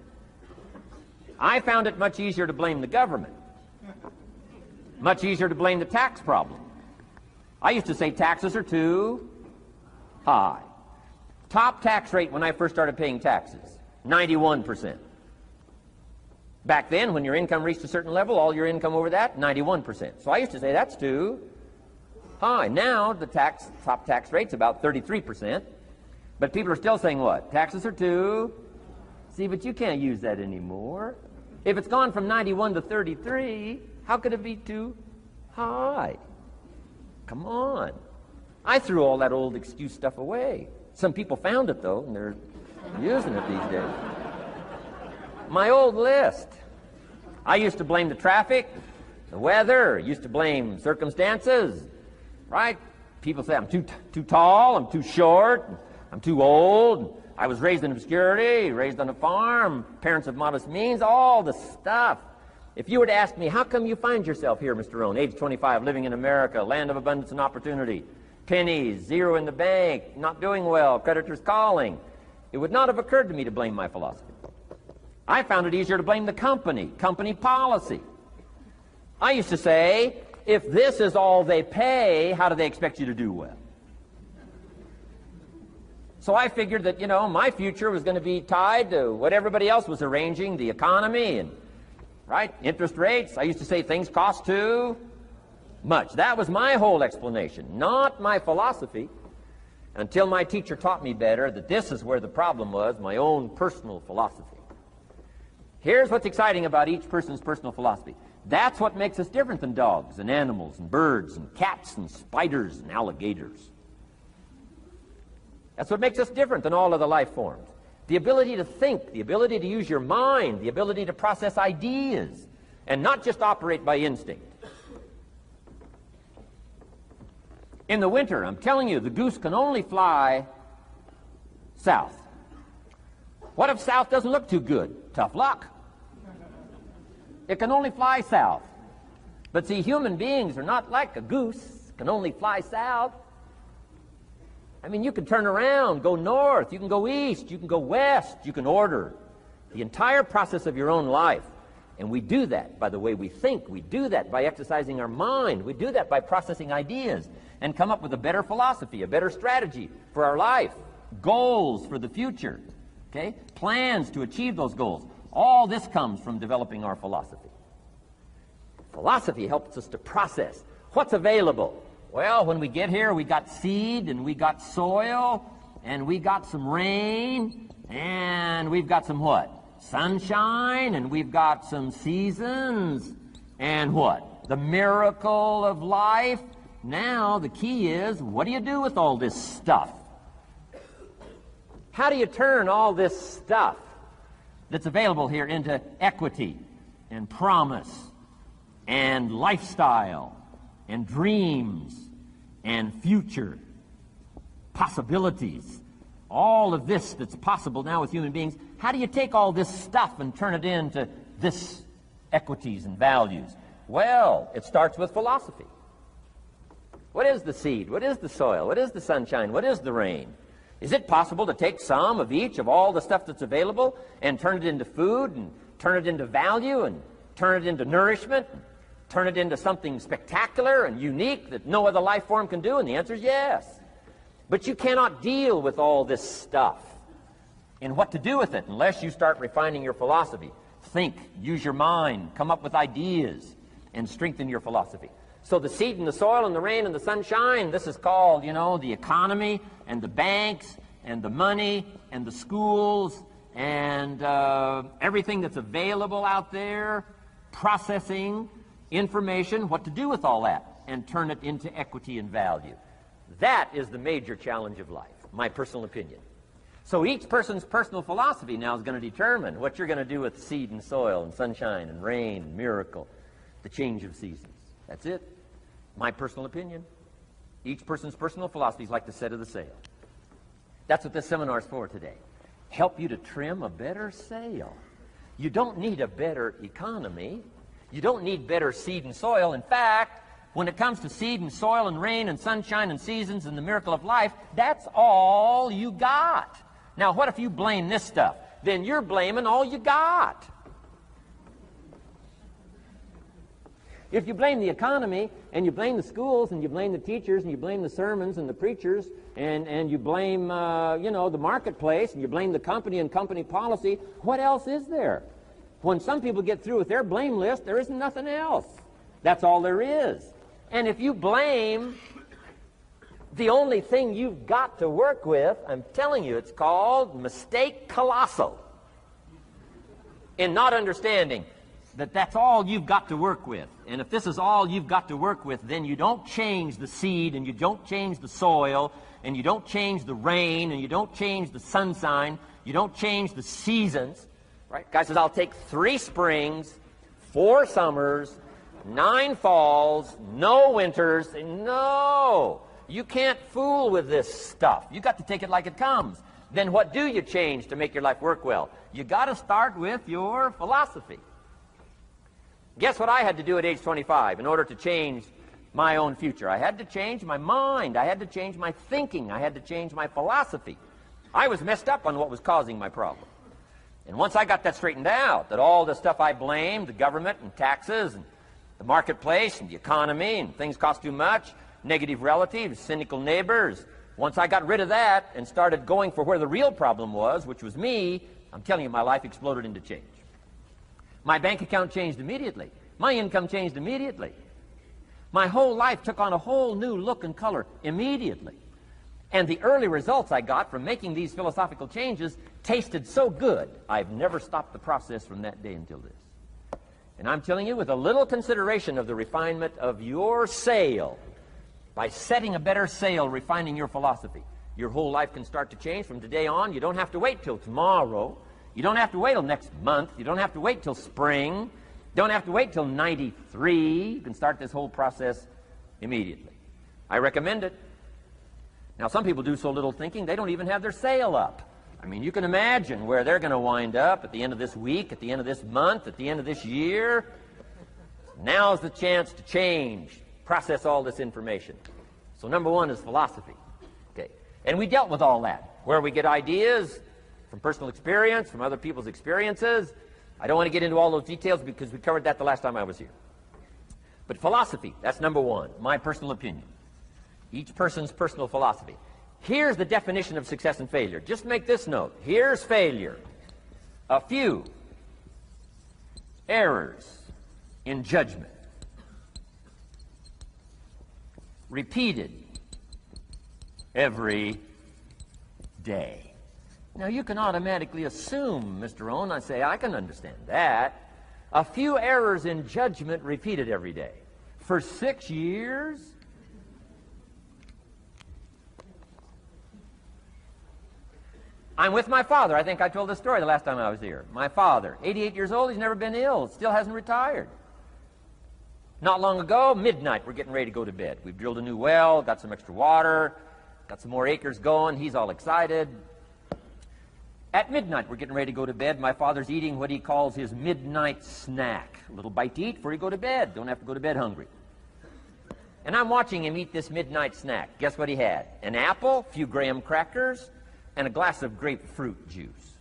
I found it much easier to blame the government. Much easier to blame the tax problem. I used to say taxes are too high. Top tax rate when I first started paying taxes, 91%. Back then, when your income reached a certain level, all your income over that, 91%. So I used to say that's too high. Now, the top tax rate's about 33%. But people are still saying what? Taxes are too... See, but you can't use that anymore. If it's gone from 91 to 33, how could it be too high? Come on. I threw all that old excuse stuff away. Some people found it, though, and they're using it these days. My old list. I used to blame the traffic, the weather, used to blame circumstances, right? People say I'm too tall, I'm too short, I'm too old, I was raised in obscurity, raised on a farm, parents of modest means, all the stuff. If you were to ask me, how come you find yourself here, Mr. Rohn, age 25, living in America, land of abundance and opportunity, pennies, zero in the bank, not doing well, creditors calling, it would not have occurred to me to blame my philosophy. I found it easier to blame the company policy. I used to say, if this is all they pay, how do they expect you to do well? So I figured that, my future was going to be tied to what everybody else was arranging, the economy and, right, interest rates. I used to say things cost too much. That was my whole explanation, not my philosophy, until my teacher taught me better that this is where the problem was, my own personal philosophy. Here's what's exciting about each person's personal philosophy. That's what makes us different than dogs and animals and birds and cats and spiders and alligators. That's what makes us different than all other life forms. The ability to think, the ability to use your mind, the ability to process ideas, and not just operate by instinct. In the winter, I'm telling you, the goose can only fly south. What if south doesn't look too good? Tough luck. It can only fly south. But see, human beings are not like a goose, can only fly south. I mean, you can turn around, go north, you can go east, you can go west, you can order the entire process of your own life. And we do that by the way we think. We do that by exercising our mind. We do that by processing ideas and come up with a better philosophy, a better strategy for our life, goals for the future, okay? Plans to achieve those goals. All this comes from developing our philosophy. Philosophy helps us to process what's available. Well, when we get here, we got seed, and we got soil, and we got some rain, and we've got some what? Sunshine, and we've got some seasons, and what? The miracle of life. Now, the key is, what do you do with all this stuff? How do you turn all this stuff that's available here into equity and promise and lifestyle and dreams and future possibilities? All of this that's possible now with human beings, how do you take all this stuff and turn it into this equities and values? Well, it starts with philosophy. What is the seed? What is the soil? What is the sunshine? What is the rain? Is it possible to take some of each of all the stuff that's available and turn it into food and turn it into value and turn it into nourishment, and turn it into something spectacular and unique that no other life form can do? And the answer is yes. But you cannot deal with all this stuff and what to do with it unless you start refining your philosophy. Think, use your mind, come up with ideas, and strengthen your philosophy. So the seed and the soil and the rain and the sunshine, this is called, the economy and the banks and the money and the schools and everything that's available out there, processing information, what to do with all that, and turn it into equity and value. That is the major challenge of life, my personal opinion. So each person's personal philosophy now is going to determine what you're going to do with seed and soil and sunshine and rain and miracle, the change of seasons. That's it. My personal opinion. Each person's personal philosophy is like the set of the sail. That's what this seminar is for today. Help you to trim a better sail. You don't need a better economy. You don't need better seed and soil. In fact, when it comes to seed and soil and rain and sunshine and seasons and the miracle of life, that's all you got. Now, what if you blame this stuff? Then you're blaming all you got. If you blame the economy, and you blame the schools, and you blame the teachers, and you blame the sermons and the preachers, and you blame, the marketplace, and you blame the company and company policy, what else is there? When some people get through with their blame list, there isn't nothing else. That's all there is. And if you blame the only thing you've got to work with, I'm telling you, it's called mistake colossal. In not understanding that that's all you've got to work with. And if this is all you've got to work with, then you don't change the seed, and you don't change the soil, and you don't change the rain, and you don't change the sunshine, you don't change the seasons. Right? Guy says, I'll take 3 springs, 4 summers, 9 falls, no winters. No, you can't fool with this stuff. You got to take it like it comes. Then what do you change to make your life work well? You got to start with your philosophy. Guess what I had to do at age 25 in order to change my own future? I had to change my mind. I had to change my thinking. I had to change my philosophy. I was messed up on what was causing my problem. And once I got that straightened out, that all the stuff I blamed, the government and taxes and the marketplace and the economy and things cost too much, negative relatives, cynical neighbors, once I got rid of that and started going for where the real problem was, which was me, I'm telling you, my life exploded into change. My bank account changed immediately. My income changed immediately. My whole life took on a whole new look and color immediately. And the early results I got from making these philosophical changes tasted so good, I've never stopped the process from that day until this. And I'm telling you, with a little consideration of the refinement of your sail, by setting a better sail, refining your philosophy, your whole life can start to change from today on. You don't have to wait till tomorrow. You don't have to wait till next month. You don't have to wait till spring. You don't have to wait till 93. You can start this whole process immediately. I recommend it. Now, some people do so little thinking, they don't even have their sail up. I mean, you can imagine where they're going to wind up at the end of this week, at the end of this month, at the end of this year. Now's the chance to change, process all this information. So number 1 is philosophy. Okay. And we dealt with all that, where we get ideas from personal experience, from other people's experiences. I don't want to get into all those details because we covered that the last time I was here. But philosophy, that's number 1, my personal opinion. Each person's personal philosophy. Here's the definition of success and failure. Just make this note. Here's failure. A few errors in judgment, repeated every day. Now, you can automatically assume, Mr. Rohn, I say, I can understand that. A few errors in judgment repeated every day. For 6 years? I'm with my father. I think I told this story the last time I was here. My father, 88 years old, he's never been ill, still hasn't retired. Not long ago, midnight, we're getting ready to go to bed. We've drilled a new well, got some extra water, got some more acres going. He's all excited. At midnight, we're getting ready to go to bed. My father's eating what he calls his midnight snack. A little bite to eat before you go to bed. Don't have to go to bed hungry. And I'm watching him eat this midnight snack. Guess what he had? An apple, a few graham crackers, and a glass of grapefruit juice.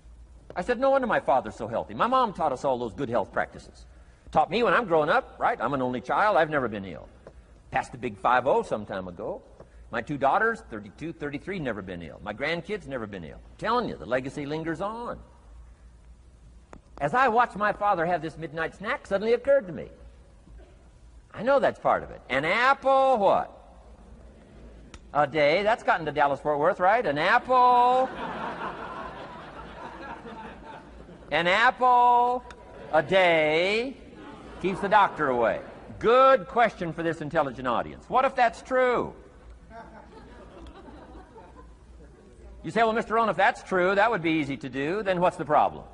I said, no wonder my father's so healthy. My mom taught us all those good health practices. Taught me when I'm growing up, right? I'm an only child. I've never been ill. Passed the big 50 some time ago. My 2 daughters, 32, 33, never been ill. My grandkids, never been ill. I'm telling you, the legacy lingers on. As I watched my father have this midnight snack, suddenly occurred to me. I know that's part of it. An apple, what? A day. That's gotten to Dallas-Fort Worth, right? An apple. An apple a day keeps the doctor away. Good question for this intelligent audience. What if that's true? You say, well, Mr. Rohn, if that's true, that would be easy to do. Then what's the problem?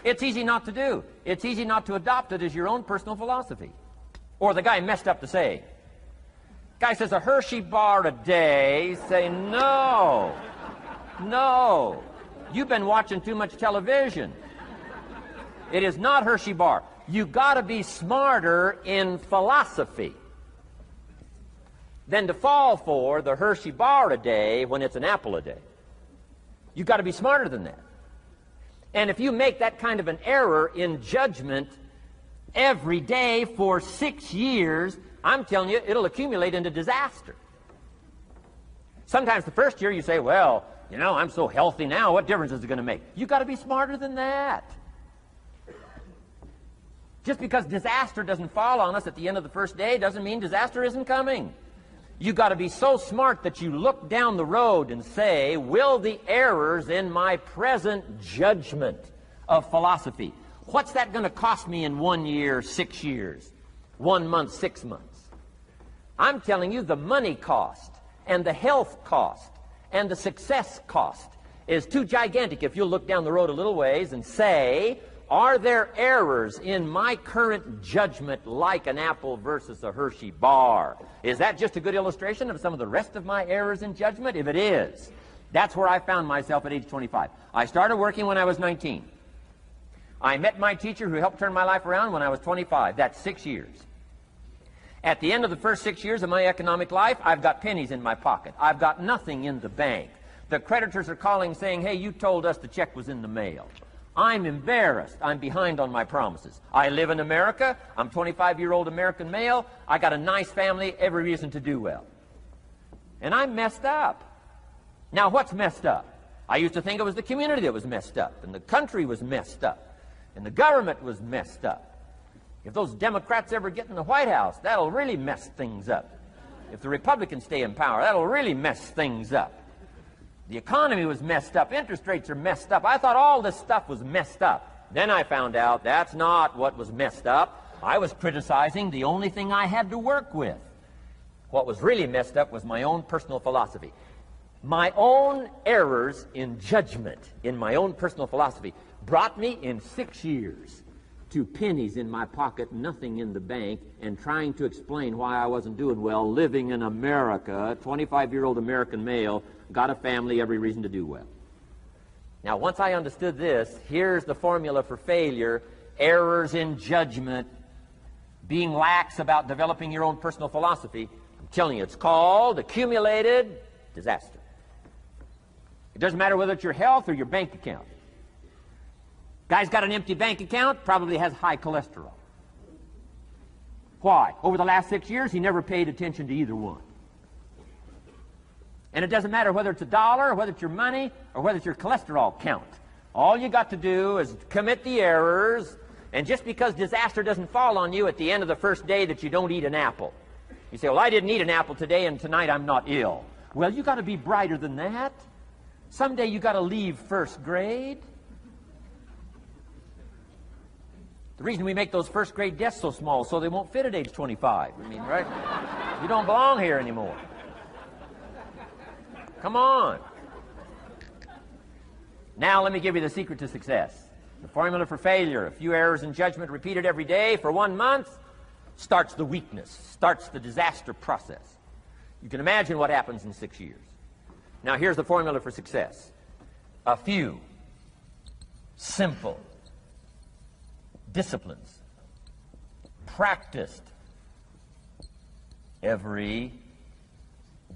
It's easy not to do. It's easy not to adopt it as your own personal philosophy. Or the guy messed up the saying. Guy says a Hershey bar a day. Say, no. No. You've been watching too much television. It is not Hershey bar. You got to be smarter in philosophy than to fall for the Hershey bar a day when it's an apple a day. You've got to be smarter than that. And if you make that kind of an error in judgment every day for 6 years, I'm telling you, it'll accumulate into disaster. Sometimes the first year you say, well, you know, I'm so healthy now, what difference is it going to make? You've got to be smarter than that. Just because disaster doesn't fall on us at the end of the first day doesn't mean disaster isn't coming. You've got to be so smart that you look down the road and say, will the errors in my present judgment of philosophy, what's that going to cost me in 1 year, 6 years, 1 month, 6 months? I'm telling you, the money cost and the health cost and the success cost is too gigantic if you'll look down the road a little ways and say, are there errors in my current judgment like an apple versus a Hershey bar? Is that just a good illustration of some of the rest of my errors in judgment? If it is, that's where I found myself at age 25. I started working when I was 19. I met my teacher who helped turn my life around when I was 25. That's 6 years. At the end of the first 6 years of my economic life, I've got pennies in my pocket. I've got nothing in the bank. The creditors are calling saying, hey, you told us the check was in the mail. I'm embarrassed. I'm behind on my promises. I live in America. I'm 25-year-old American male. I got a nice family, every reason to do well. And I'm messed up. Now, what's messed up? I used to think it was the community that was messed up, and the country was messed up, and the government was messed up. If those Democrats ever get in the White House, that'll really mess things up. If the Republicans stay in power, that'll really mess things up. The economy was messed up. Interest rates are messed up. I thought all this stuff was messed up. Then I found out that's not what was messed up. I was criticizing the only thing I had to work with. What was really messed up was my own personal philosophy. My own errors in judgment in my own personal philosophy brought me in 6 years to pennies in my pocket, nothing in the bank, and trying to explain why I wasn't doing well, living in America, 25-year-old American male, got a family, every reason to do well. Now, once I understood this, here's the formula for failure: errors in judgment, being lax about developing your own personal philosophy. I'm telling you, it's called accumulated disaster. It doesn't matter whether it's your health or your bank account. Guy's got an empty bank account, probably has high cholesterol. Why? Over the last 6 years, he never paid attention to either one. And it doesn't matter whether it's a dollar, or whether it's your money, or whether it's your cholesterol count. All you got to do is commit the errors, and just because disaster doesn't fall on you at the end of the first day that you don't eat an apple. You say, well, I didn't eat an apple today, and tonight I'm not ill. Well, you got to be brighter than that. Someday you got to leave first grade. The reason we make those first grade desks so small so they won't fit at age 25. I mean, right? You don't belong here anymore. Come on. Now let me give you the secret to success. The formula for failure: a few errors in judgment repeated every day for 1 month starts the weakness, starts the disaster process. You can imagine what happens in 6 years. Now here's the formula for success: a few simple disciplines practiced every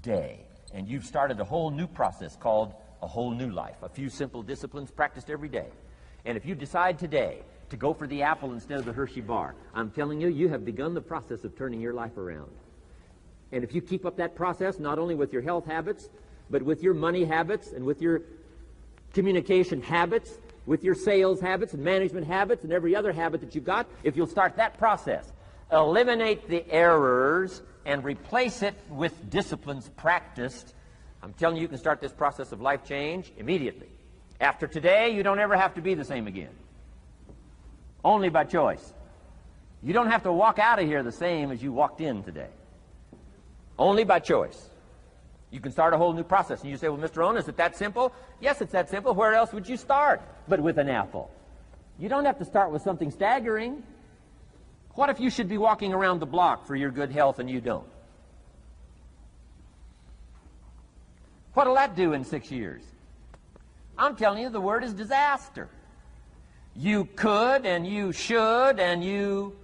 day. And you've started a whole new process called a whole new life. A few simple disciplines practiced every day. And if you decide today to go for the apple instead of the Hershey bar, I'm telling you, you have begun the process of turning your life around. And if you keep up that process, not only with your health habits, but with your money habits and with your communication habits, with your sales habits and management habits and every other habit that you've got, if you'll start that process, eliminate the errors and replace it with disciplines practiced, I'm telling you, you can start this process of life change immediately. After today, you don't ever have to be the same again. Only by choice. You don't have to walk out of here the same as you walked in today. Only by choice. You can start a whole new process. And you say, well, Mr. Rohn, is it that simple? Yes, it's that simple. Where else would you start but with an apple? You don't have to start with something staggering. What if you should be walking around the block for your good health and you don't? What'll that do in 6 years? I'm telling you, the word is disaster. You could and you should and you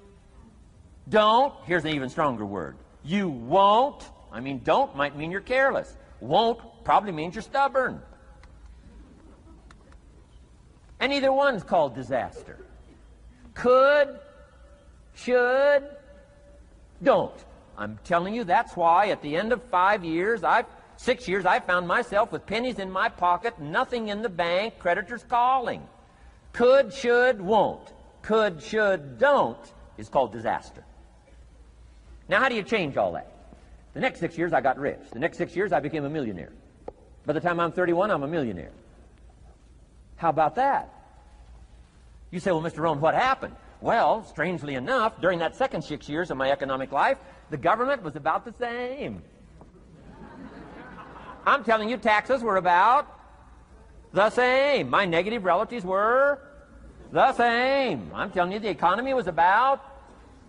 don't. Here's an even stronger word. You won't. I mean, don't might mean you're careless. Won't probably means you're stubborn. And either one's called disaster. Could, should, don't. I'm telling you, that's why at the end of 6 years, I found myself with pennies in my pocket, nothing in the bank, creditors calling. Could, should, won't. Could, should, don't is called disaster. Now, how do you change all that? The next 6 years, I got rich. The next 6 years, I became a millionaire. By the time I'm 31, I'm a millionaire. How about that? You say, well, Mr. Rohn, what happened? Well, strangely enough, during that second 6 years of my economic life, the government was about the same. I'm telling you, taxes were about the same. My negative relatives were the same. I'm telling you, the economy was about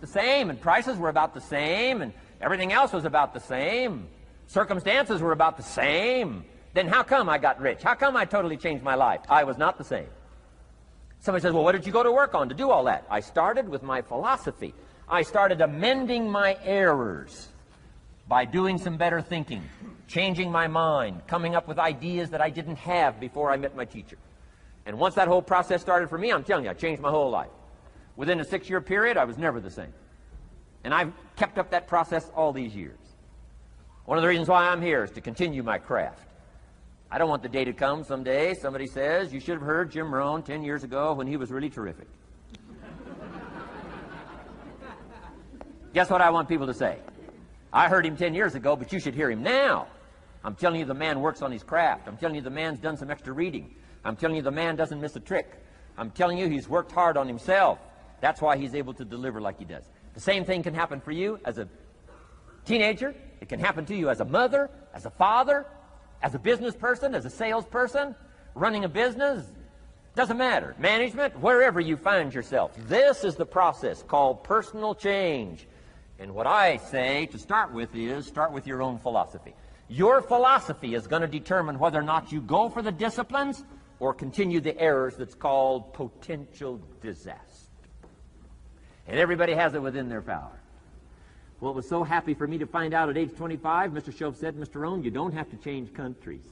the same, and prices were about the same, and everything else was about the same. Circumstances were about the same. Then how come I got rich? How come I totally changed my life? I was not the same. Somebody says, well, what did you go to work on to do all that? I started with my philosophy. I started amending my errors by doing some better thinking, changing my mind, coming up with ideas that I didn't have before I met my teacher. And once that whole process started for me, I'm telling you, I changed my whole life. Within a 6-year period, I was never the same. And I've kept up that process all these years. One of the reasons why I'm here is to continue my craft. I don't want the day to come someday somebody says, you should have heard Jim Rohn 10 years ago when he was really terrific. Guess what I want people to say? I heard him 10 years ago, but you should hear him now. I'm telling you, the man works on his craft. I'm telling you, the man's done some extra reading. I'm telling you, the man doesn't miss a trick. I'm telling you, he's worked hard on himself. That's why he's able to deliver like he does. The same thing can happen for you as a teenager. It can happen to you as a mother, as a father, as a business person, as a salesperson, running a business. Doesn't matter. Management, wherever you find yourself. This is the process called personal change. And what I say to start with is, start with your own philosophy. Your philosophy is going to determine whether or not you go for the disciplines or continue the errors that's called potential disaster. And everybody has it within their power. Well, it was so happy for me to find out at age 25, Mr. Shove said, Mr. Rohn, you don't have to change countries.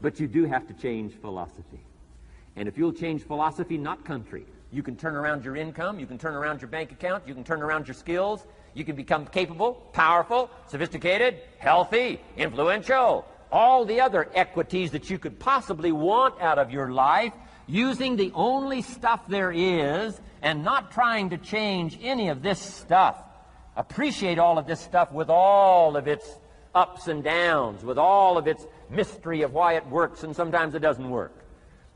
But you do have to change philosophy. And if you'll change philosophy, not country, you can turn around your income, you can turn around your bank account, you can turn around your skills, you can become capable, powerful, sophisticated, healthy, influential, all the other equities that you could possibly want out of your life, using the only stuff there is and not trying to change any of this stuff. Appreciate all of this stuff with all of its ups and downs, with all of its mystery of why it works and sometimes it doesn't work.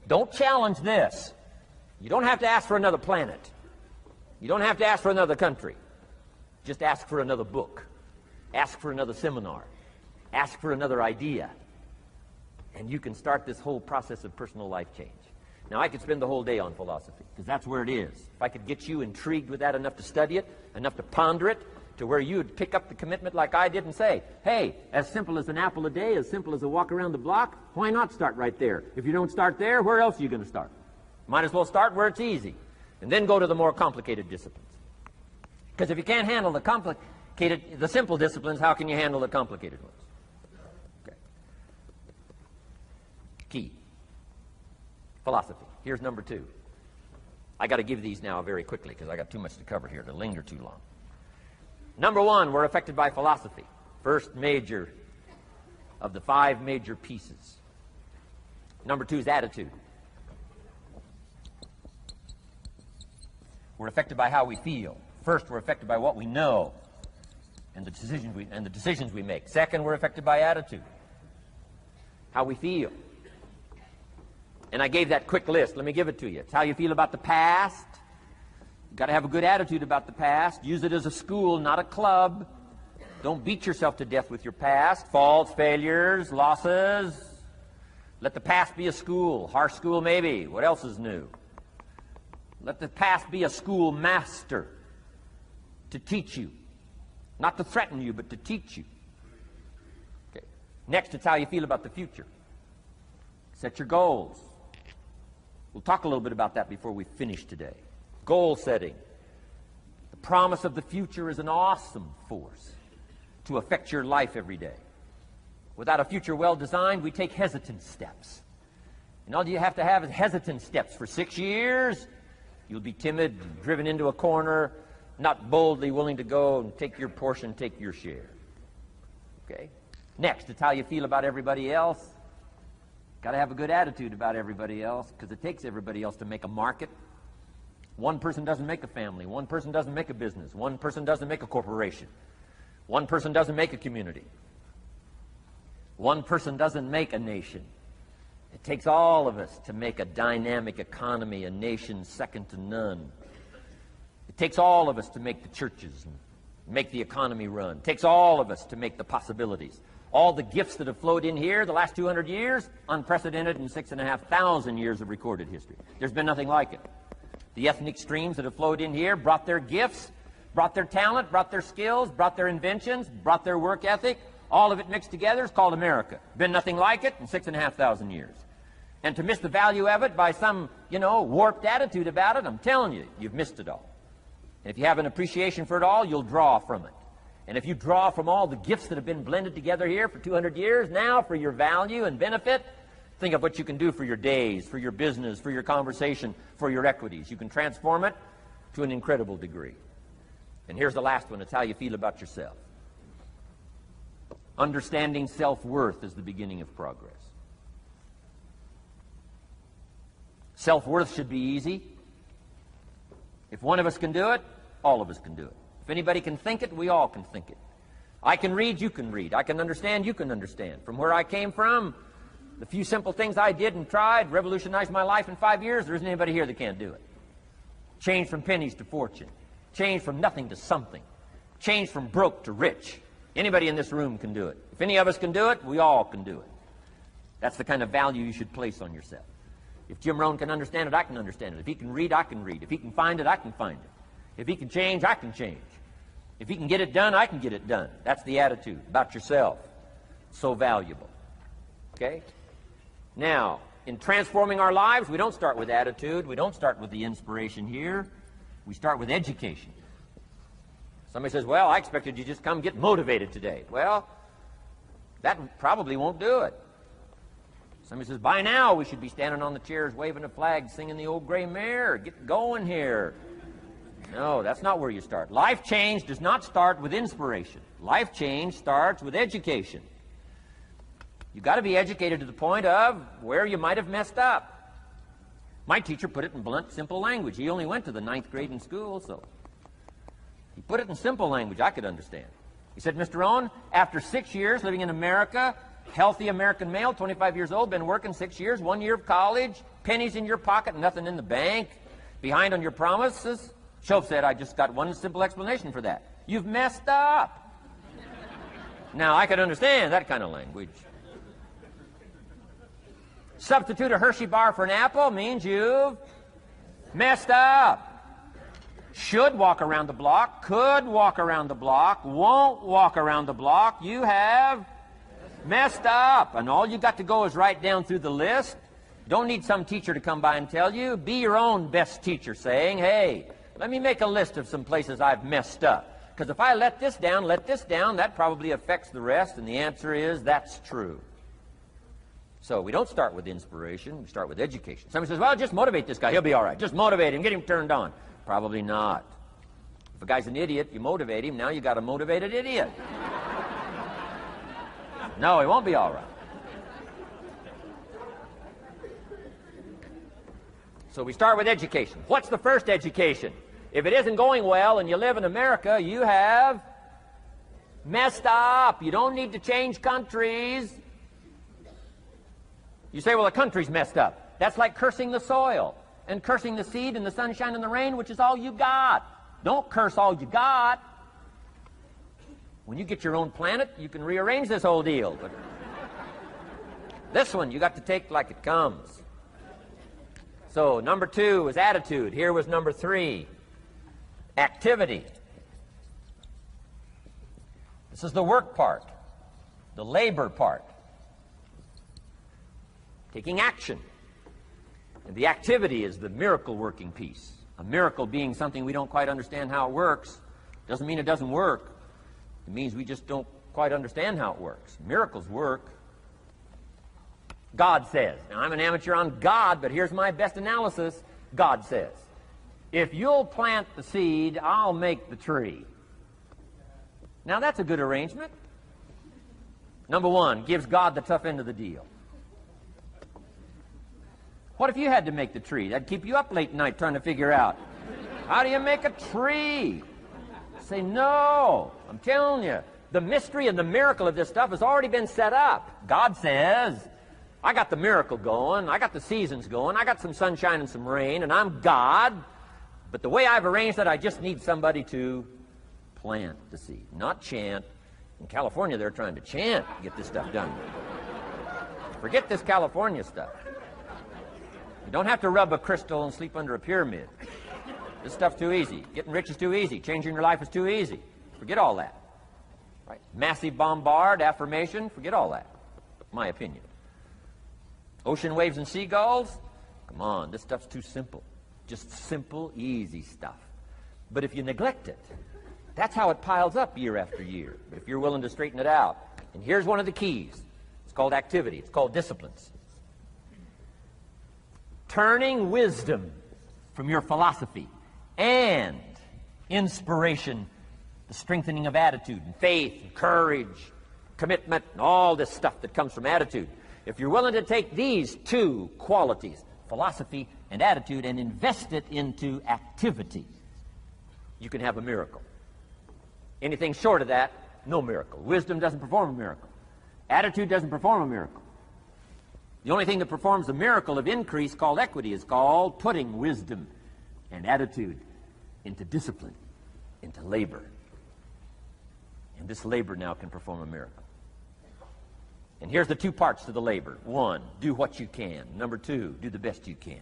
Don't challenge this. You don't have to ask for another planet. You don't have to ask for another country. Just ask for another book. Ask for another seminar. Ask for another idea. And you can start this whole process of personal life change. Now, I could spend the whole day on philosophy, because that's where it is. If I could get you intrigued with that enough to study it, enough to ponder it, to where you would pick up the commitment like I did and say, hey, as simple as an apple a day, as simple as a walk around the block, why not start right there? If you don't start there, where else are you going to start? Might as well start where it's easy, and then go to the more complicated disciplines. Because if you can't handle the the simple disciplines, how can you handle the complicated ones? Okay. Key. Philosophy. Here's number 2. I got to give these now very quickly because I got too much to cover here to linger too long. Number 1, we're affected by philosophy. First major of the 5 major pieces. Number 2 is attitude. We're affected by how we feel. First, we're affected by what we know and the decisions we make. Second, we're affected by attitude, how we feel. And I gave that quick list. Let me give it to you. It's how you feel about the past. You've got to have a good attitude about the past. Use it as a school, not a club. Don't beat yourself to death with your past. Faults, failures, losses. Let the past be a school. Harsh school, maybe. What else is new? Let the past be a school master to teach you. Not to threaten you, but to teach you. Okay. Next, it's how you feel about the future. Set your goals. We'll talk a little bit about that before we finish today. Goal setting. The promise of the future is an awesome force to affect your life every day. Without a future well designed, we take hesitant steps. And all you have to have is hesitant steps for 6 years. You'll be timid, driven into a corner, not boldly willing to go and take your portion, take your share. Okay? Next, it's how you feel about everybody else. Got to have a good attitude about everybody else because it takes everybody else to make a market. One person doesn't make a family. One person doesn't make a business. One person doesn't make a corporation. One person doesn't make a community. One person doesn't make a nation. It takes all of us to make a dynamic economy, a nation second to none. It takes all of us to make the churches and make the economy run. It takes all of us to make the possibilities. All the gifts that have flowed in here the last 200 years, unprecedented in 6,500 years of recorded history. There's been nothing like it. The ethnic streams that have flowed in here brought their gifts, brought their talent, brought their skills, brought their inventions, brought their work ethic. All of it mixed together is called America. Been nothing like it in 6,500 years. And to miss the value of it by some, warped attitude about it, I'm telling you, you've missed it all. And if you have an appreciation for it all, you'll draw from it. And if you draw from all the gifts that have been blended together here for 200 years, now for your value and benefit, think of what you can do for your days, for your business, for your conversation, for your equities. You can transform it to an incredible degree. And here's the last one. It's how you feel about yourself. Understanding self-worth is the beginning of progress. Self-worth should be easy. If one of us can do it, all of us can do it. If anybody can think it, we all can think it. I can read, you can read. I can understand, you can understand. From where I came from, the few simple things I did and tried revolutionized my life in 5 years. There isn't anybody here that can't do it. Change from pennies to fortune. Change from nothing to something. Change from broke to rich. Anybody in this room can do it. If any of us can do it, we all can do it. That's the kind of value you should place on yourself. If Jim Rohn can understand it, I can understand it. If he can read, I can read. If he can find it, I can find it. If he can change, I can change. If he can get it done, I can get it done. That's the attitude about yourself. So valuable. Okay? Now, in transforming our lives, we don't start with attitude. We don't start with the inspiration here. We start with education. Somebody says, well, I expected you just come get motivated today. Well, that probably won't do it. Somebody says, by now we should be standing on the chairs, waving a flag, singing the old gray mare. Get going here. No, that's not where you start. Life change does not start with inspiration. Life change starts with education. You've got to be educated to the point of where you might have messed up. My teacher put it in blunt, simple language. He only went to the 9th grade in school, so he put it in simple language I could understand. He said, Mr. Rohn, after 6 years living in America, healthy American male, 25 years old, been working 6 years, 1 year of college, pennies in your pocket, nothing in the bank, behind on your promises. Shoaff said, I just got one simple explanation for that. You've messed up. Now, I could understand that kind of language. Substitute a Hershey bar for an apple means you've messed up. Should walk around the block, could walk around the block, won't walk around the block. You have messed up. And all you got to go is right down through the list. Don't need some teacher to come by and tell you. Be your own best teacher saying, hey, let me make a list of some places I've messed up. Because if I let this down, that probably affects the rest, and the answer is that's true. So we don't start with inspiration, we start with education. Somebody says, well, just motivate this guy, he'll be all right. Just motivate him, get him turned on. Probably not. If a guy's an idiot, you motivate him, now you got a motivated idiot. No, he won't be all right. So we start with education. What's the first education? If it isn't going well and you live in America, you have messed up. You don't need to change countries. You say, well, the country's messed up. That's like cursing the soil and cursing the seed and the sunshine and the rain, which is all you got. Don't curse all you got. When you get your own planet, you can rearrange this whole deal. But this one, you got to take like it comes. So number 2 was attitude. Here was number 3, activity. This is the work part, the labor part. Taking action. And the activity is the miracle working piece. A miracle being something we don't quite understand how it works. Doesn't mean it doesn't work. It means we just don't quite understand how it works. Miracles work. God says. Now, I'm an amateur on God, but here's my best analysis. God says, if you'll plant the seed, I'll make the tree. Now, that's a good arrangement. Number 1, gives God the tough end of the deal. What if you had to make the tree? That'd keep you up late at night trying to figure out, how do you make a tree? Say, no. I'm telling you, the mystery and the miracle of this stuff has already been set up. God says, I got the miracle going, I got the seasons going, I got some sunshine and some rain, and I'm God. But the way I've arranged it, I just need somebody to plant the seed, not chant. In California, they're trying to chant to get this stuff done. Forget this California stuff. You don't have to rub a crystal and sleep under a pyramid. This stuff's too easy. Getting rich is too easy. Changing your life is too easy. Forget all that. Right? Massive bombard, affirmation, forget all that. My opinion. Ocean waves and seagulls? Come on, this stuff's too simple. Just simple, easy stuff. But if you neglect it, that's how it piles up year after year. But if you're willing to straighten it out, and here's one of the keys. It's called activity. It's called disciplines. Turning wisdom from your philosophy and inspiration, the strengthening of attitude and faith and courage, commitment, and all this stuff that comes from attitude. If you're willing to take these 2 qualities, philosophy and attitude, and invest it into activity, you can have a miracle. Anything short of that, no miracle. Wisdom doesn't perform a miracle. Attitude doesn't perform a miracle. The only thing that performs a miracle of increase called equity is called putting wisdom and attitude into discipline, into labor. And this labor now can perform a miracle. And here's the 2 parts to the labor. 1, do what you can. Number 2, do the best you can.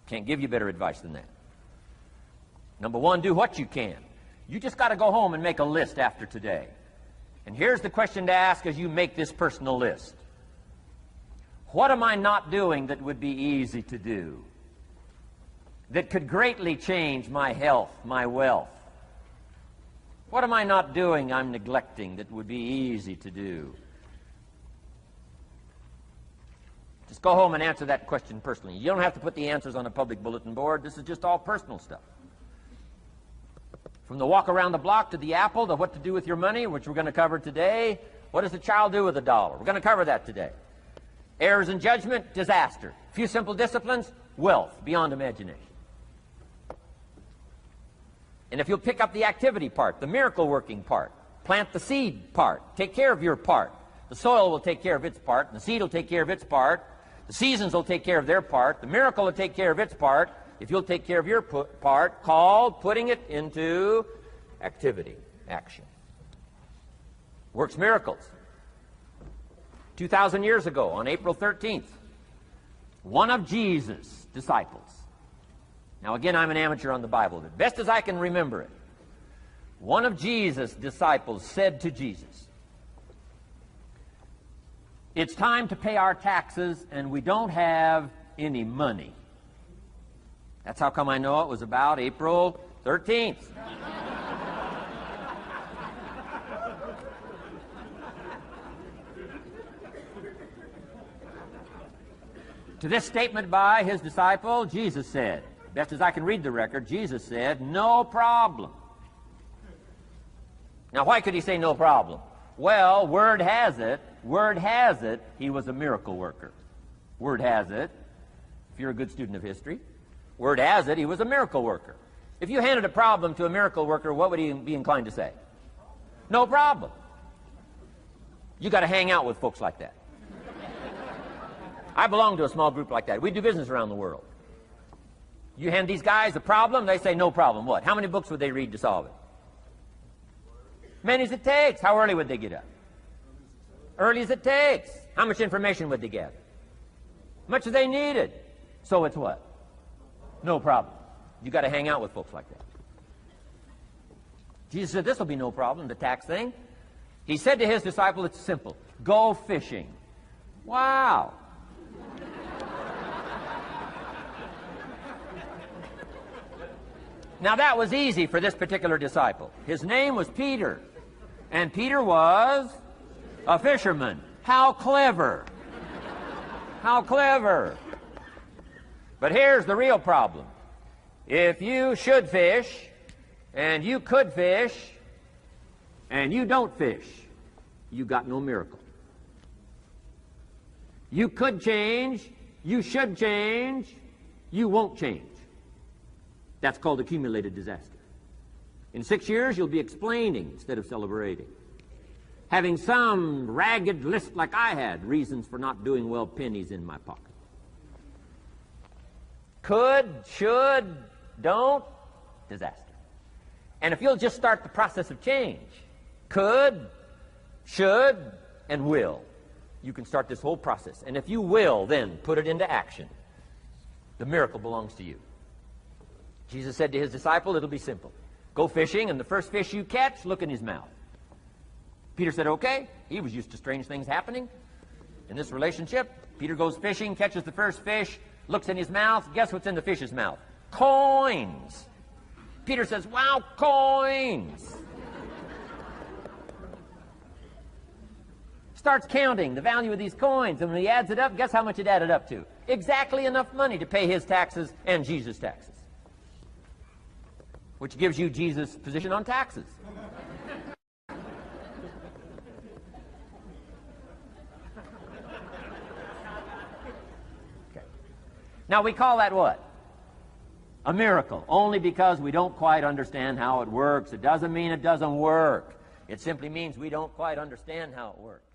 Can't give you better advice than that. Number 1, do what you can. You just got to go home and make a list after today. And here's the question to ask as you make this personal list. What am I not doing that would be easy to do? That could greatly change my health, my wealth? What am I not doing I'm neglecting that would be easy to do? Just go home and answer that question personally. You don't have to put the answers on a public bulletin board. This is just all personal stuff. From the walk around the block to the apple to what to do with your money, which we're going to cover today. What does a child do with $1? We're going to cover that today. Errors in judgment, disaster. A few simple disciplines, wealth beyond imagination. And if you'll pick up the activity part, the miracle working part, plant the seed part, take care of your part. The soil will take care of its part, and the seed will take care of its part. The seasons will take care of their part. The miracle will take care of its part. If you'll take care of your part, called putting it into activity, action. Works miracles. 2,000 years ago, on April 13th, one of Jesus' disciples. Now again, I'm an amateur on the Bible, but best as I can remember it, one of Jesus' disciples said to Jesus, "It's time to pay our taxes and we don't have any money." That's how come I know it was about April 13th. To this statement by his disciple, Jesus said, best as I can read the record, Jesus said, no problem. Now, why could he say no problem? Well, word has it, he was a miracle worker. Word has it, if you're a good student of history, word has it, he was a miracle worker. If you handed a problem to a miracle worker, what would he be inclined to say? No problem. You got to hang out with folks like that. I belong to a small group like that. We do business around the world. You hand these guys a problem, they say no problem. What? How many books would they read to solve it? Many as it takes. How early would they get up? Early as it takes. How much information would they gather? Much as they needed. So it's what? No problem. You got to hang out with folks like that. Jesus said this will be no problem, the tax thing. He said to his disciple, it's simple. Go fishing. Wow. Now that was easy for this particular disciple. His name was Peter. And Peter was a fisherman. How clever. How clever. But here's the real problem. If you should fish, and you could fish, and you don't fish, you got no miracle. You could change, you should change, you won't change. That's called accumulated disaster. In 6 years, you'll be explaining instead of celebrating. Having some ragged list like I had, reasons for not doing well, pennies in my pocket. Could, should, don't, disaster. And if you'll just start the process of change, could, should, and will, you can start this whole process. And if you will, then put it into action. The miracle belongs to you. Jesus said to his disciple, it'll be simple. Go fishing, and the first fish you catch, look in his mouth. Peter said, okay. He was used to strange things happening in this relationship. Peter goes fishing, catches the first fish, looks in his mouth. Guess what's in the fish's mouth? Coins. Peter says, wow, coins. Starts counting the value of these coins, and when he adds it up, guess how much it added up to? Exactly enough money to pay his taxes and Jesus' taxes. Which gives you Jesus' position on taxes. Okay. Now we call that what? A miracle. Only because we don't quite understand how it works. It doesn't mean it doesn't work. It simply means we don't quite understand how it works.